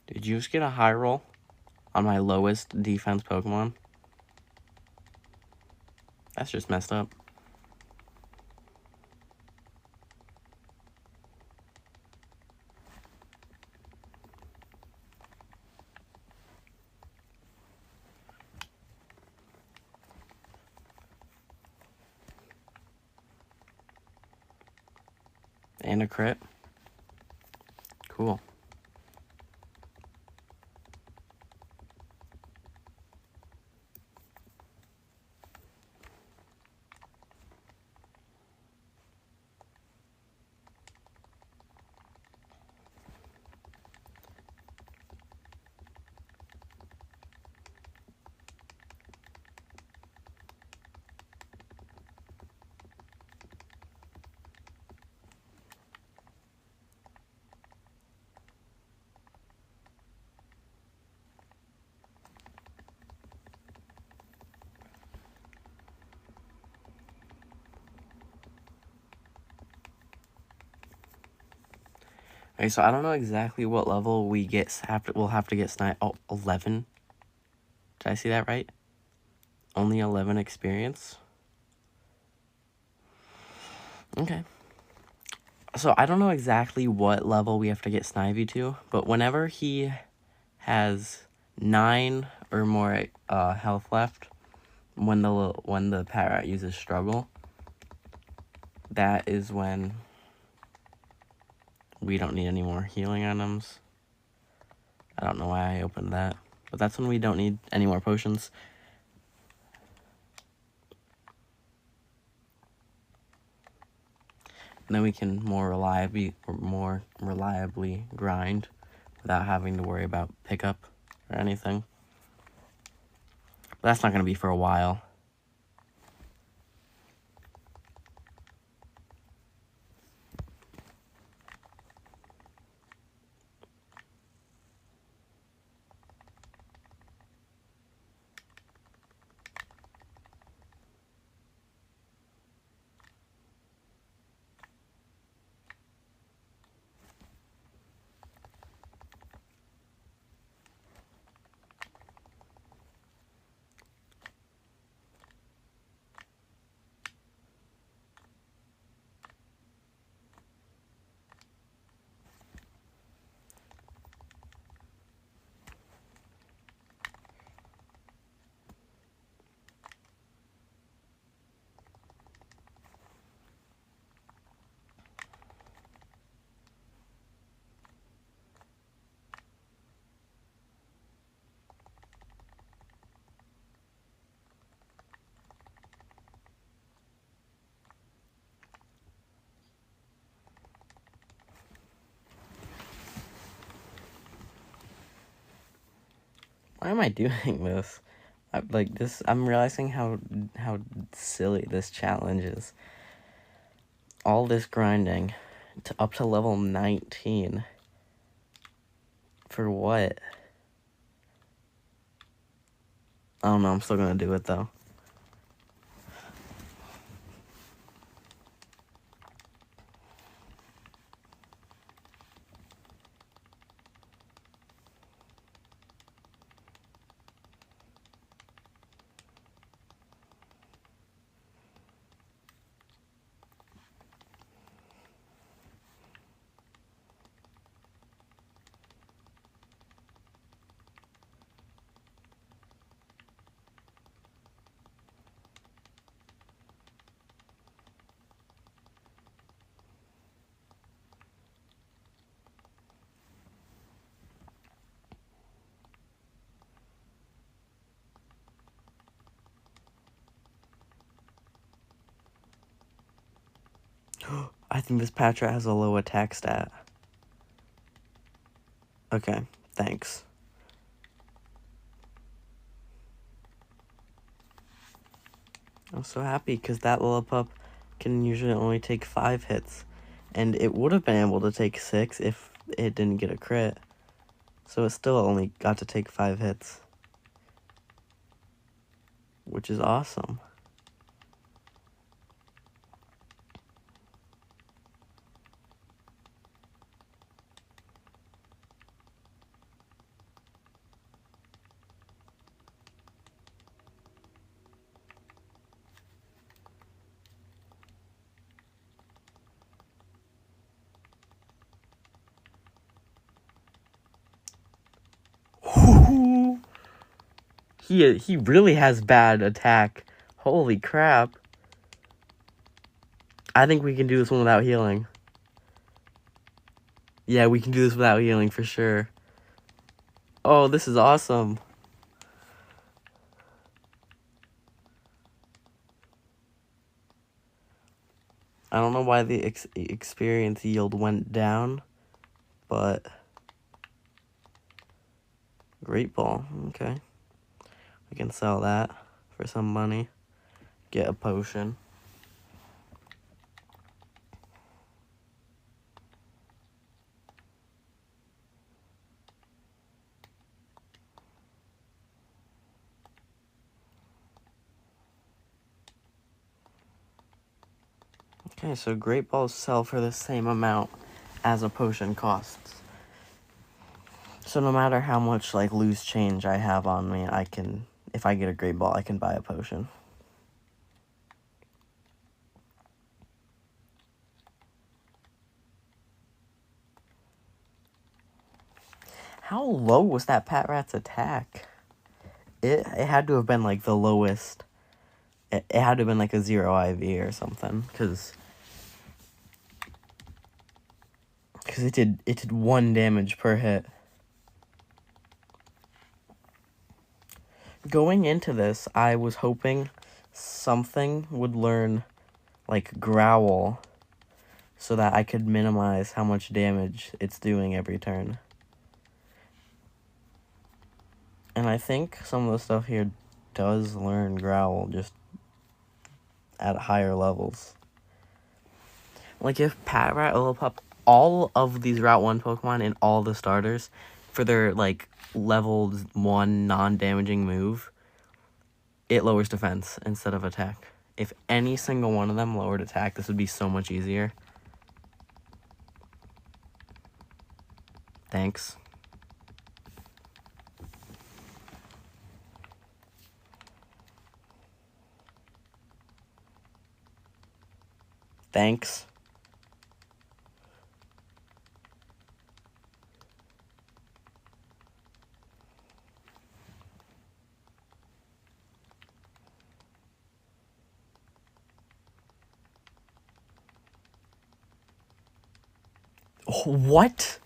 Did you just get a high roll on my lowest defense Pokemon? That's just messed up. And a crit. Cool. Okay, so I don't know exactly what level we'll have to get Snipe. Oh, 11. Did I see that right? Only 11 experience? Okay. So I don't know exactly what level we have to get Snivy to, but whenever he has 9 or more health left, when the Parrot uses Struggle, that is when we don't need any more healing items. I don't know why I opened that, but that's when we don't need any more potions. And then we can more reliably grind without having to worry about pickup or anything. But that's not going to be for a while. Why am I doing this? I'm realizing how silly this challenge is. All this grinding to up to level 19. For what? I don't know, I'm still gonna do it though. I think this Patra has a low attack stat. Okay, thanks. I'm so happy because that Lillipup can usually only take 5 hits. And it would have been able to take 6 if it didn't get a crit. So it still only got to take 5 hits. Which is awesome. He really has bad attack. Holy crap. I think we can do this one without healing. Yeah, we can do this without healing for sure. Oh, this is awesome. I don't know why the experience yield went down, but Great Ball, okay. We can sell that for some money. Get a potion. Okay, so Great Balls sell for the same amount as a potion costs. So no matter how much, like, loose change I have on me, I can, if I get a Great Ball, I can buy a potion. How low was that Patrat's attack? It had to have been, like, the lowest. It had to have been, like, a 0 IV or something, because it did 1 damage per hit. Going into this, I was hoping something would learn, like, Growl, so that I could minimize how much damage it's doing every turn. And I think some of the stuff here does learn Growl, just at higher levels. Like, if Patrat, Lillipup, all of these Route 1 Pokemon and all the starters, for their, like, level 1 non-damaging move, it lowers defense instead of attack. If any single one of them lowered attack, this would be so much easier. Thanks. Thanks. What?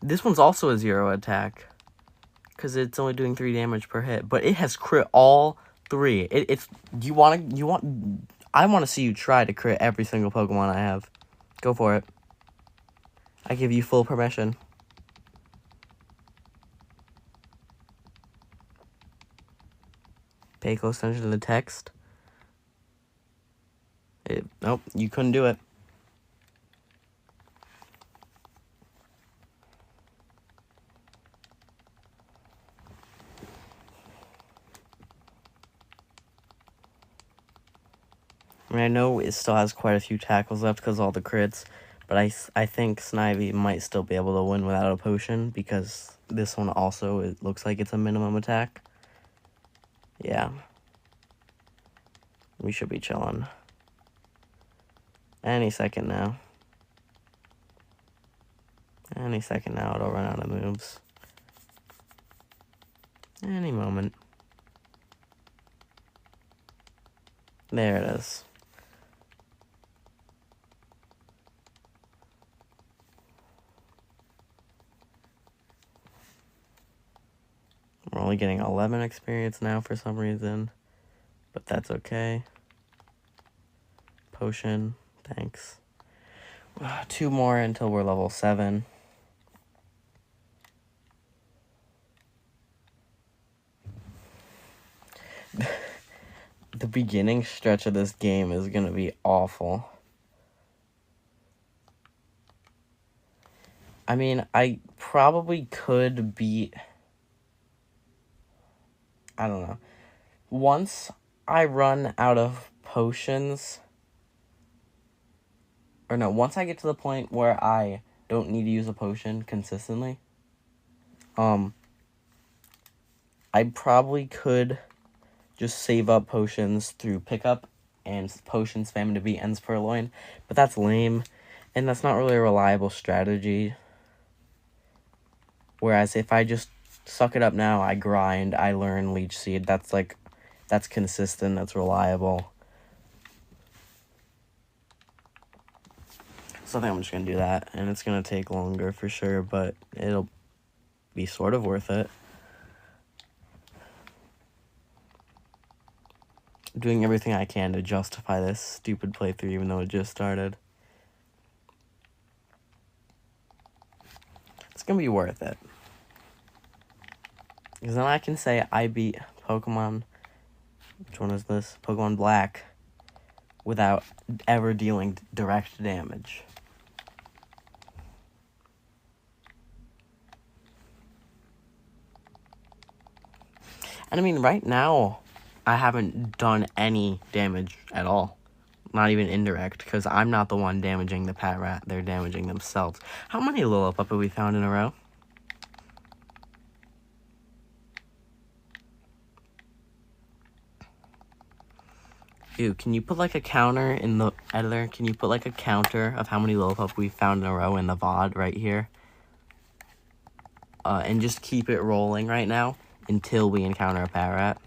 This one's also a 0 attack, because it's only doing 3 damage per hit, but it has crit all 3. I want to see you try to crit every single Pokemon I have. Go for it. I give you full permission. Pay close attention to the text. Nope, you couldn't do it. I mean, I know it still has quite a few tackles left because of all the crits, but I think Snivy might still be able to win without a potion because this one also, it looks like it's a minimum attack. Yeah. We should be chilling. Any second now. Any second now, it'll run out of moves. Any moment. There it is. We're only getting 11 experience now for some reason, but that's okay. Potion, thanks. 2 more until we're level 7. The beginning stretch of this game is gonna be awful. I mean, I probably could beat... I don't know. Once I run out of potions... Or no, once I get to the point where I don't need to use a potion consistently, I probably could just save up potions through pickup and potion spam to beat ends purloin, but that's lame, and that's not really a reliable strategy. Whereas if I just suck it up now, I grind, I learn Leech Seed, that's consistent, that's reliable. So I think I'm just going to do that, and it's going to take longer for sure, but it'll be sort of worth it. I'm doing everything I can to justify this stupid playthrough, even though it just started. It's going to be worth it. Because then I can say I beat Pokemon, which one is this? Pokemon Black, without ever dealing direct damage. And I mean, right now, I haven't done any damage at all. Not even indirect, because I'm not the one damaging the Pat Rat. They're damaging themselves. How many Lillipup have we found in a row? Ew, can you put like a counter in the editor? Can you put like a counter of how many Lillipup we found in a row in the VOD right here? And just keep it rolling right now until we encounter a Pat Rat.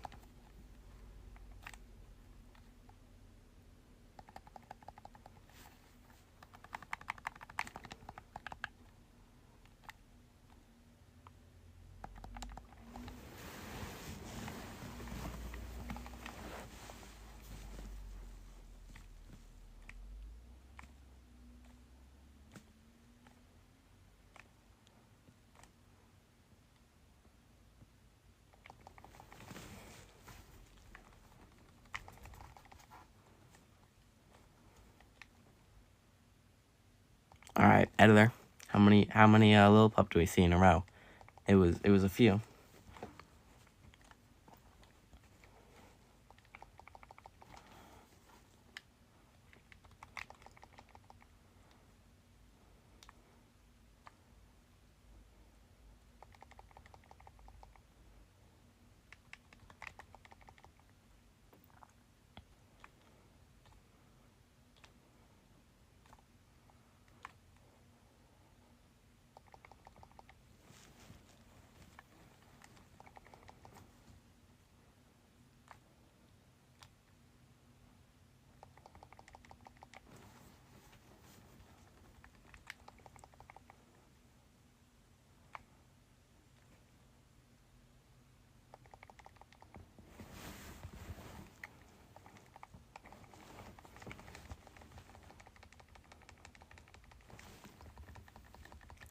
All right, editor. How many Lillipup do we see in a row? It was a few.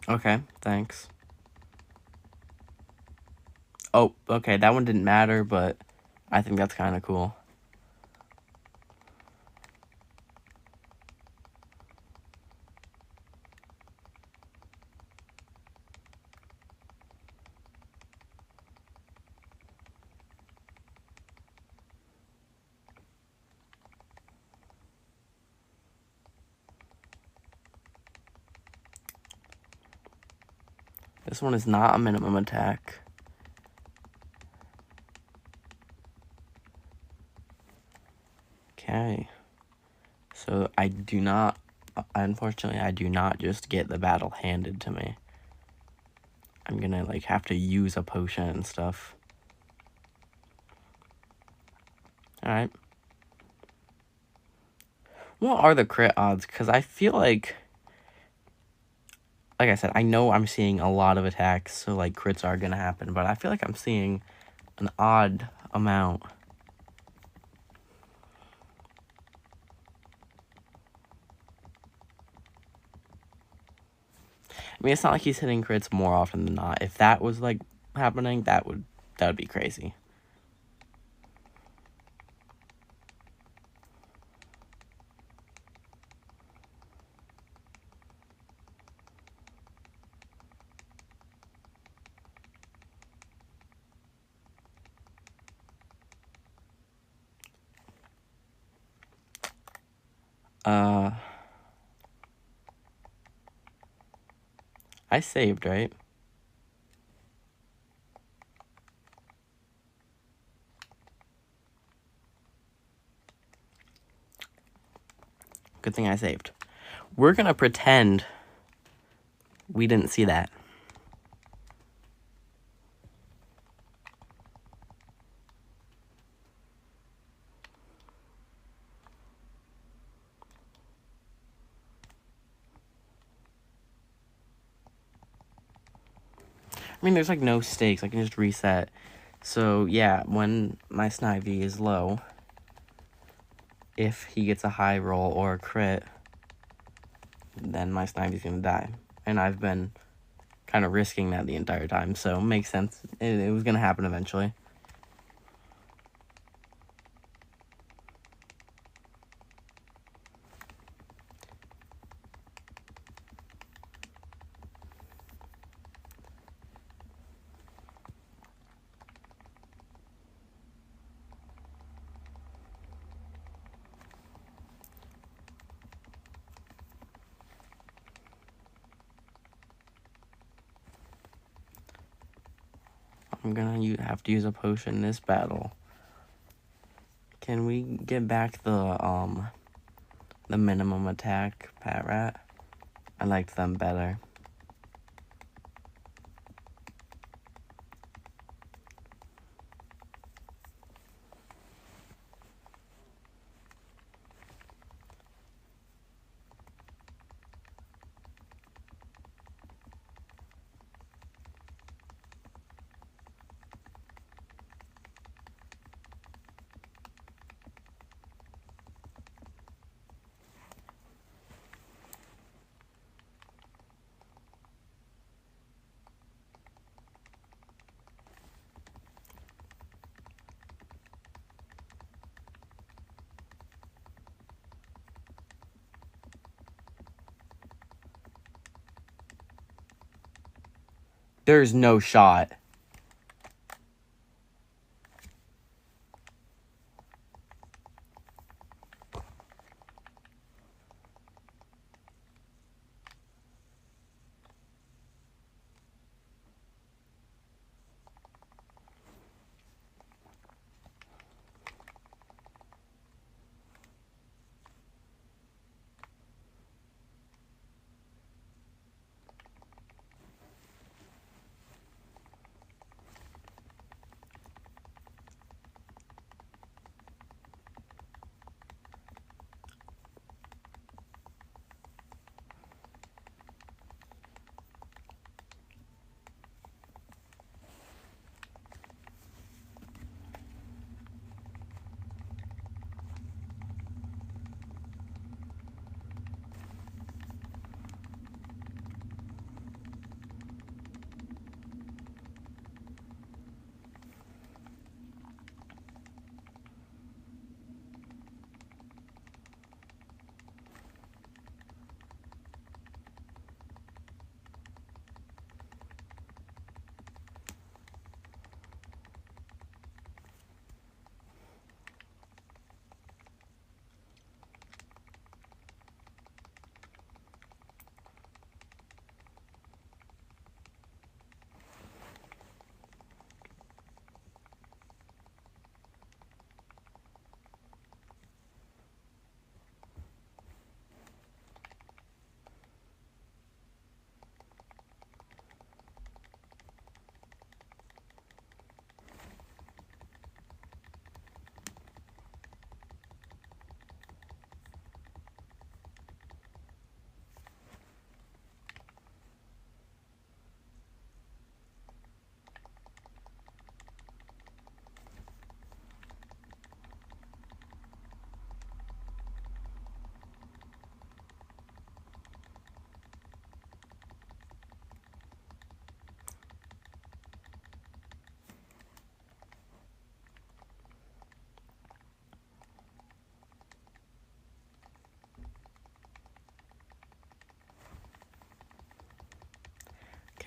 Okay, thanks. Oh, okay, that one didn't matter, but I think that's kind of cool. This one is not a minimum attack. Okay. So I do not, unfortunately, I do not just get the battle handed to me. I'm gonna, like, have to use a potion and stuff. Alright. What are the crit odds? Because I feel like I said, I know I'm seeing a lot of attacks, so, like, crits are gonna happen, but I feel like I'm seeing an odd amount. I mean, it's not like he's hitting crits more often than not. If that was, like, happening, that would be crazy. I saved, right? Good thing I saved. We're gonna pretend we didn't see that. I mean, there's, like, no stakes. I can just reset. So, yeah, when my Snivy is low, if he gets a high roll or a crit, then my Snivy's gonna die. And I've been kind of risking that the entire time, so it makes sense. It was gonna happen eventually. I'm gonna have to use a potion this battle. Can we get back the minimum attack Pat Rat? I liked them better. There's no shot.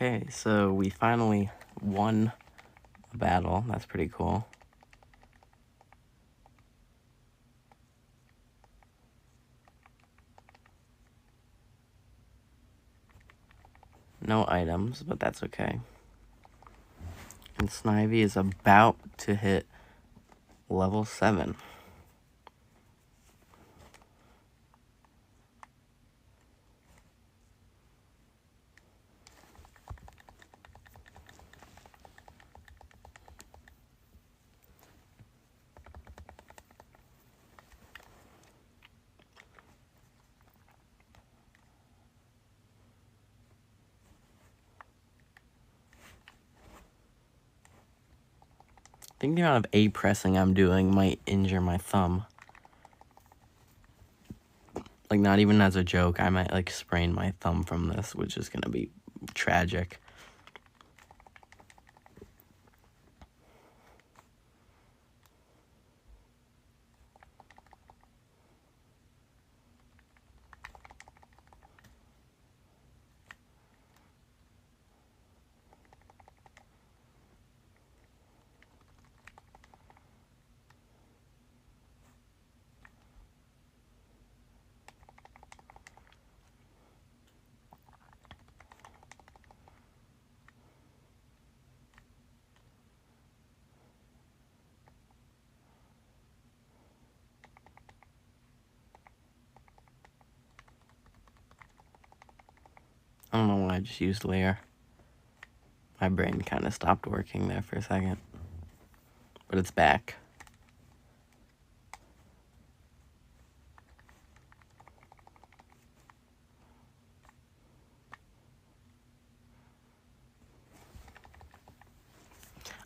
Okay, so we finally won a battle. That's pretty cool. No items, but that's okay. And Snivy is about to hit level 7. I think the amount of A pressing I'm doing might injure my thumb. Like, not even as a joke, I might, like, sprain my thumb from this, which is gonna be tragic. I don't know why I just used layer. My brain kind of stopped working there for a second. But it's back.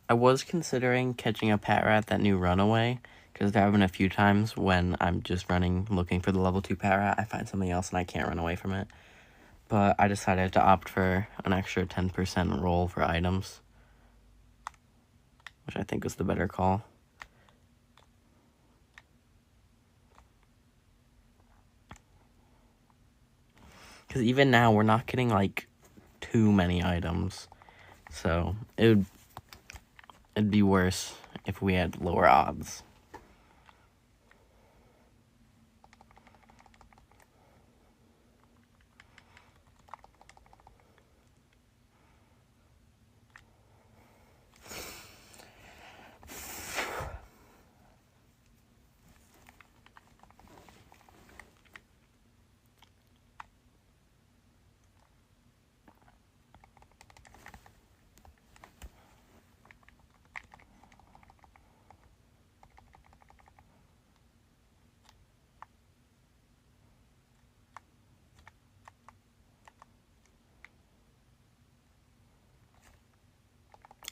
I was considering catching a Pat Rat, that new runaway, because there have been a few times when I'm just running, looking for the level 2 Pat Rat, I find something else and I can't run away from it. But I decided to opt for an extra 10% roll for items, which I think was the better call. Because even now, we're not getting, like, too many items. So, it'd be worse if we had lower odds.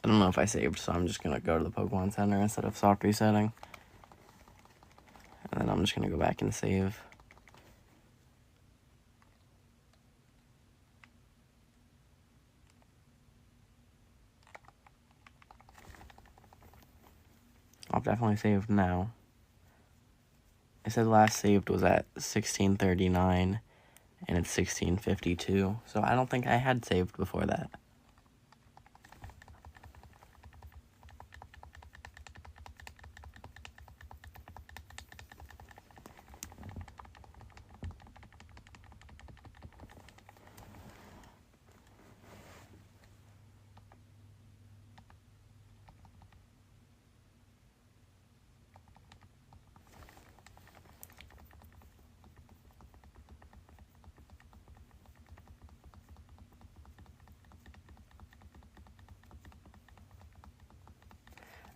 I don't know if I saved, so I'm just going to go to the Pokemon Center instead of soft resetting. And then I'm just going to go back and save. I'll definitely save now. It said last saved was at 1639, and it's 1652. So I don't think I had saved before that.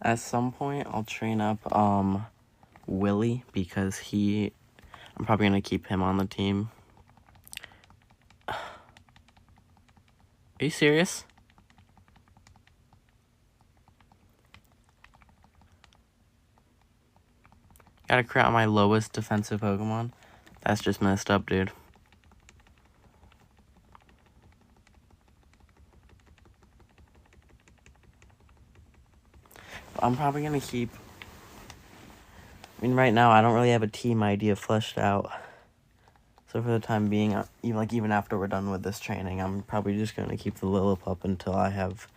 At some point, I'll train up Willie, because I'm probably going to keep him on the team. Are you serious? Gotta crit out my lowest defensive Pokemon? That's just messed up, dude. I'm probably gonna keep... I mean, right now, I don't really have a team idea fleshed out. So for the time being, even after we're done with this training, I'm probably just going to keep the Lillipup until I have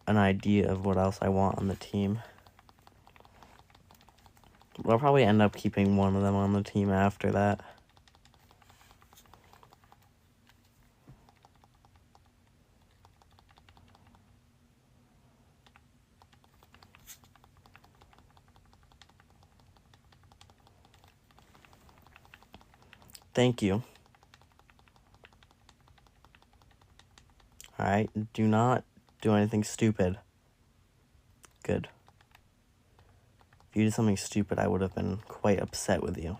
an idea of what else I want on the team. But I'll probably end up keeping one of them on the team after that. Thank you. Alright, do not do anything stupid. Good. If you did something stupid, I would have been quite upset with you.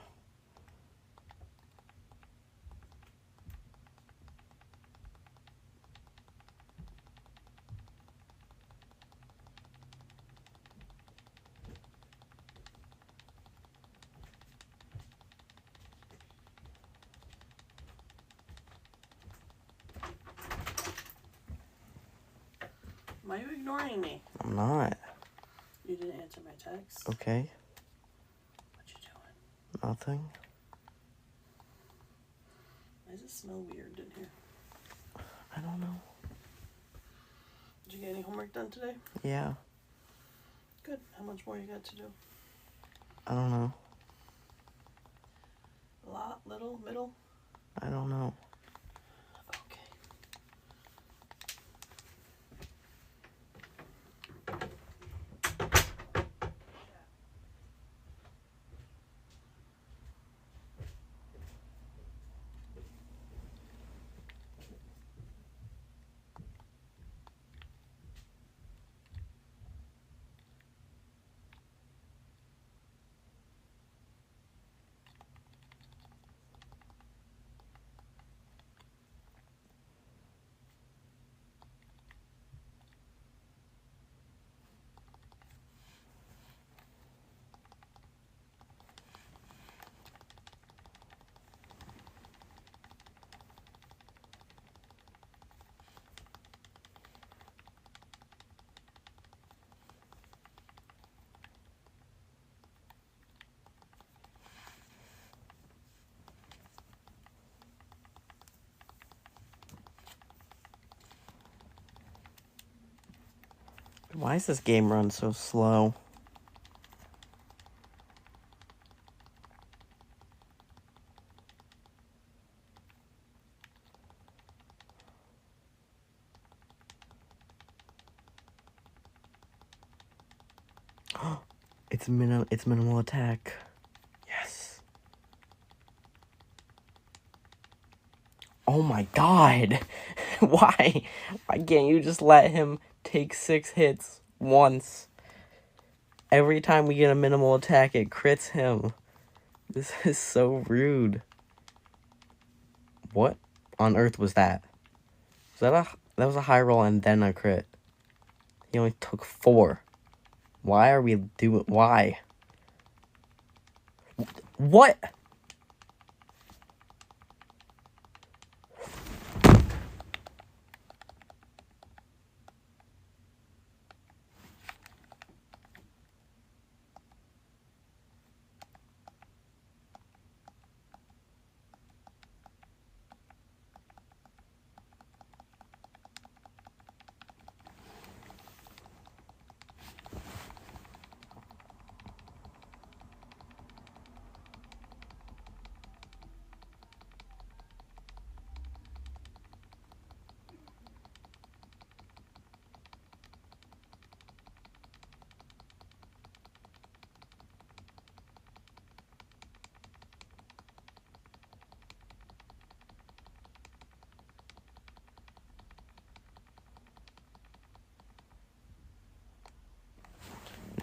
Why are you ignoring me? I'm not. You didn't answer my text. Okay. What you doing? Nothing. Why does it smell weird in here? I don't know. Did you get any homework done today? Yeah. Good. How much more you got to do? I don't know. A lot? Little? Middle? I don't know. Okay. Why is this game run so slow? It's minimal attack. Yes. Oh my god. Why? Why can't you just let him take 6 hits once? Every time we get a minimal attack, it crits him. This is so rude. What on earth was that? That was a high roll and then a crit. He only took 4. Why are we doing... Why? What?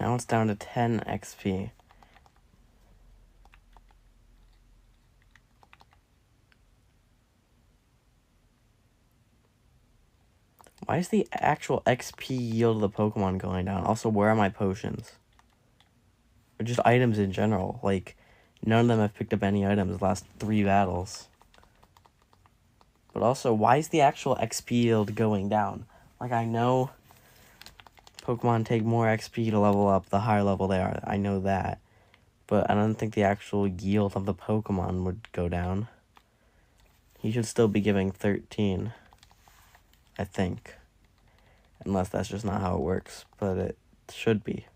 Now it's down to 10 XP. Why is the actual XP yield of the Pokemon going down? Also, where are my potions? Or just items in general. Like, none of them have picked up any items the last 3 battles. But also, why is the actual XP yield going down? Like, I know Pokemon take more XP to level up the higher level they are. I know that. But I don't think the actual yield of the Pokemon would go down. He should still be giving 13, I think. Unless that's just not how it works, but it should be.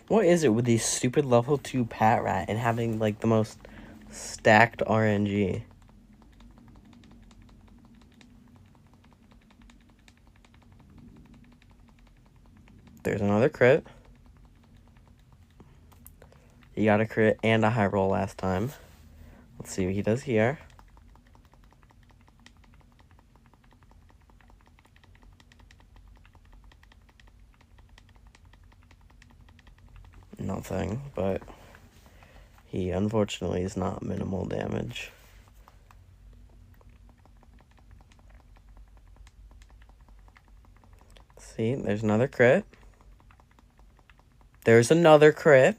What is it with these stupid level 2 Pat Rat and having, like, the most stacked RNG? There's another crit. He got a crit and a high roll last time. Let's see what he does here. Nothing, but he unfortunately is not minimal damage. See, there's another crit. There's another crit.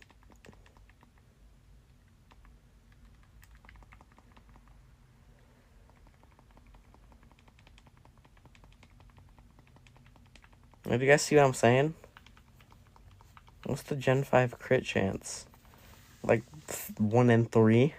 Do you guys see what I'm saying? What's the Gen 5 crit chance? Like 1 in 3?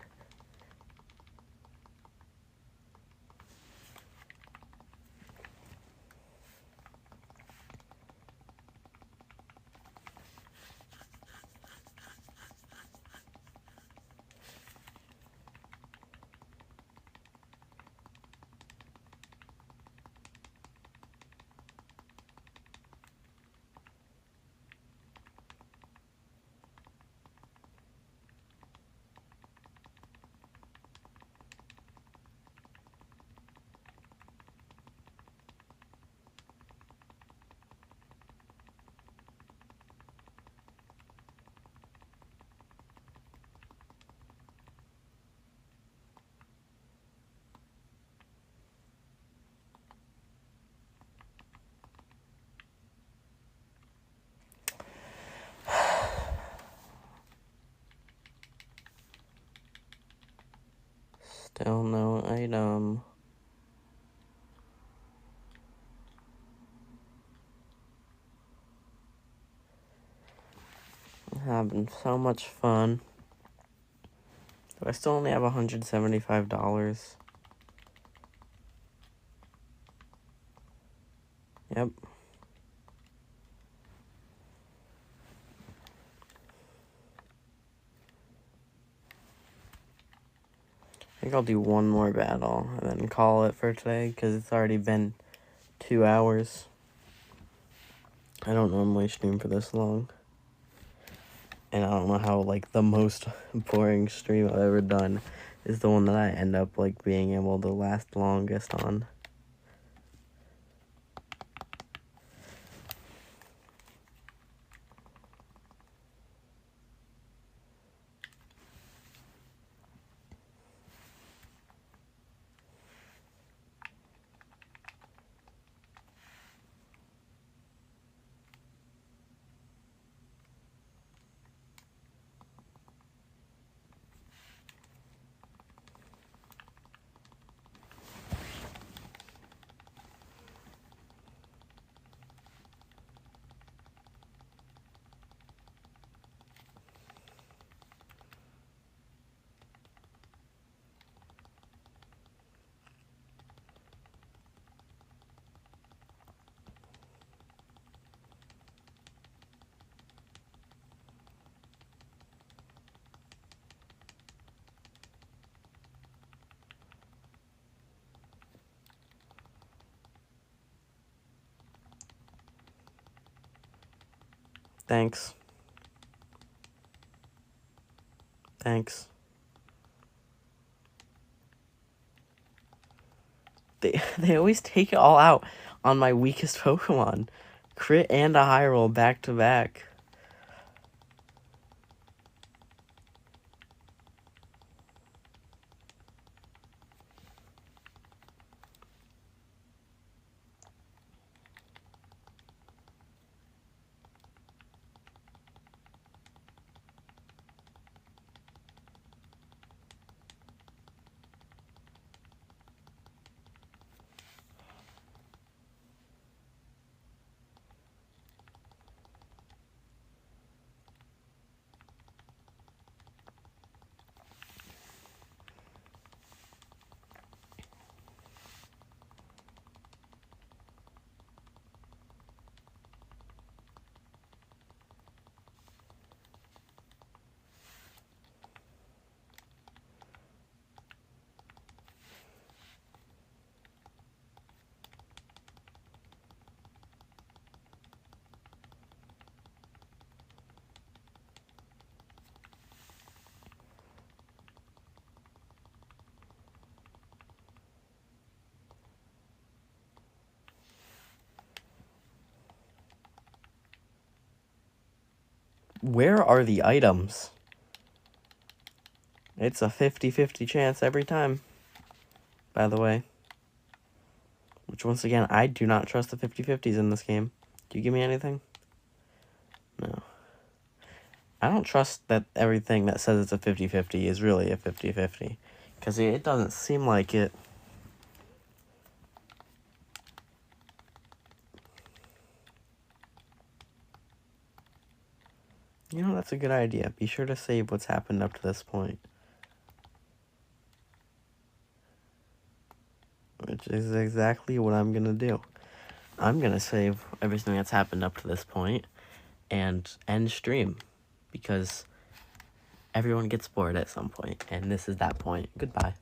Still no item. Having so much fun. But I still only have $175. Yep. I think I'll do one more battle and then call it for today because it's already been 2 hours. I don't normally stream for this long. And I don't know how, like, the most boring stream I've ever done is the one that I end up, like, being able to last longest on. Thanks. Thanks. They always take it all out on my weakest Pokemon. Crit and a high roll back to back. Where are the items? It's a 50-50 chance every time, by the way. Which, once again, I do not trust the 50-50s in this game. Do you give me anything? No. I don't trust that everything that says it's a 50-50 is really a 50-50. Because it doesn't seem like it. You know, that's a good idea. Be sure to save what's happened up to this point. Which is exactly what I'm going to do. I'm going to save everything that's happened up to this point and end stream. Because everyone gets bored at some point, and this is that point. Goodbye.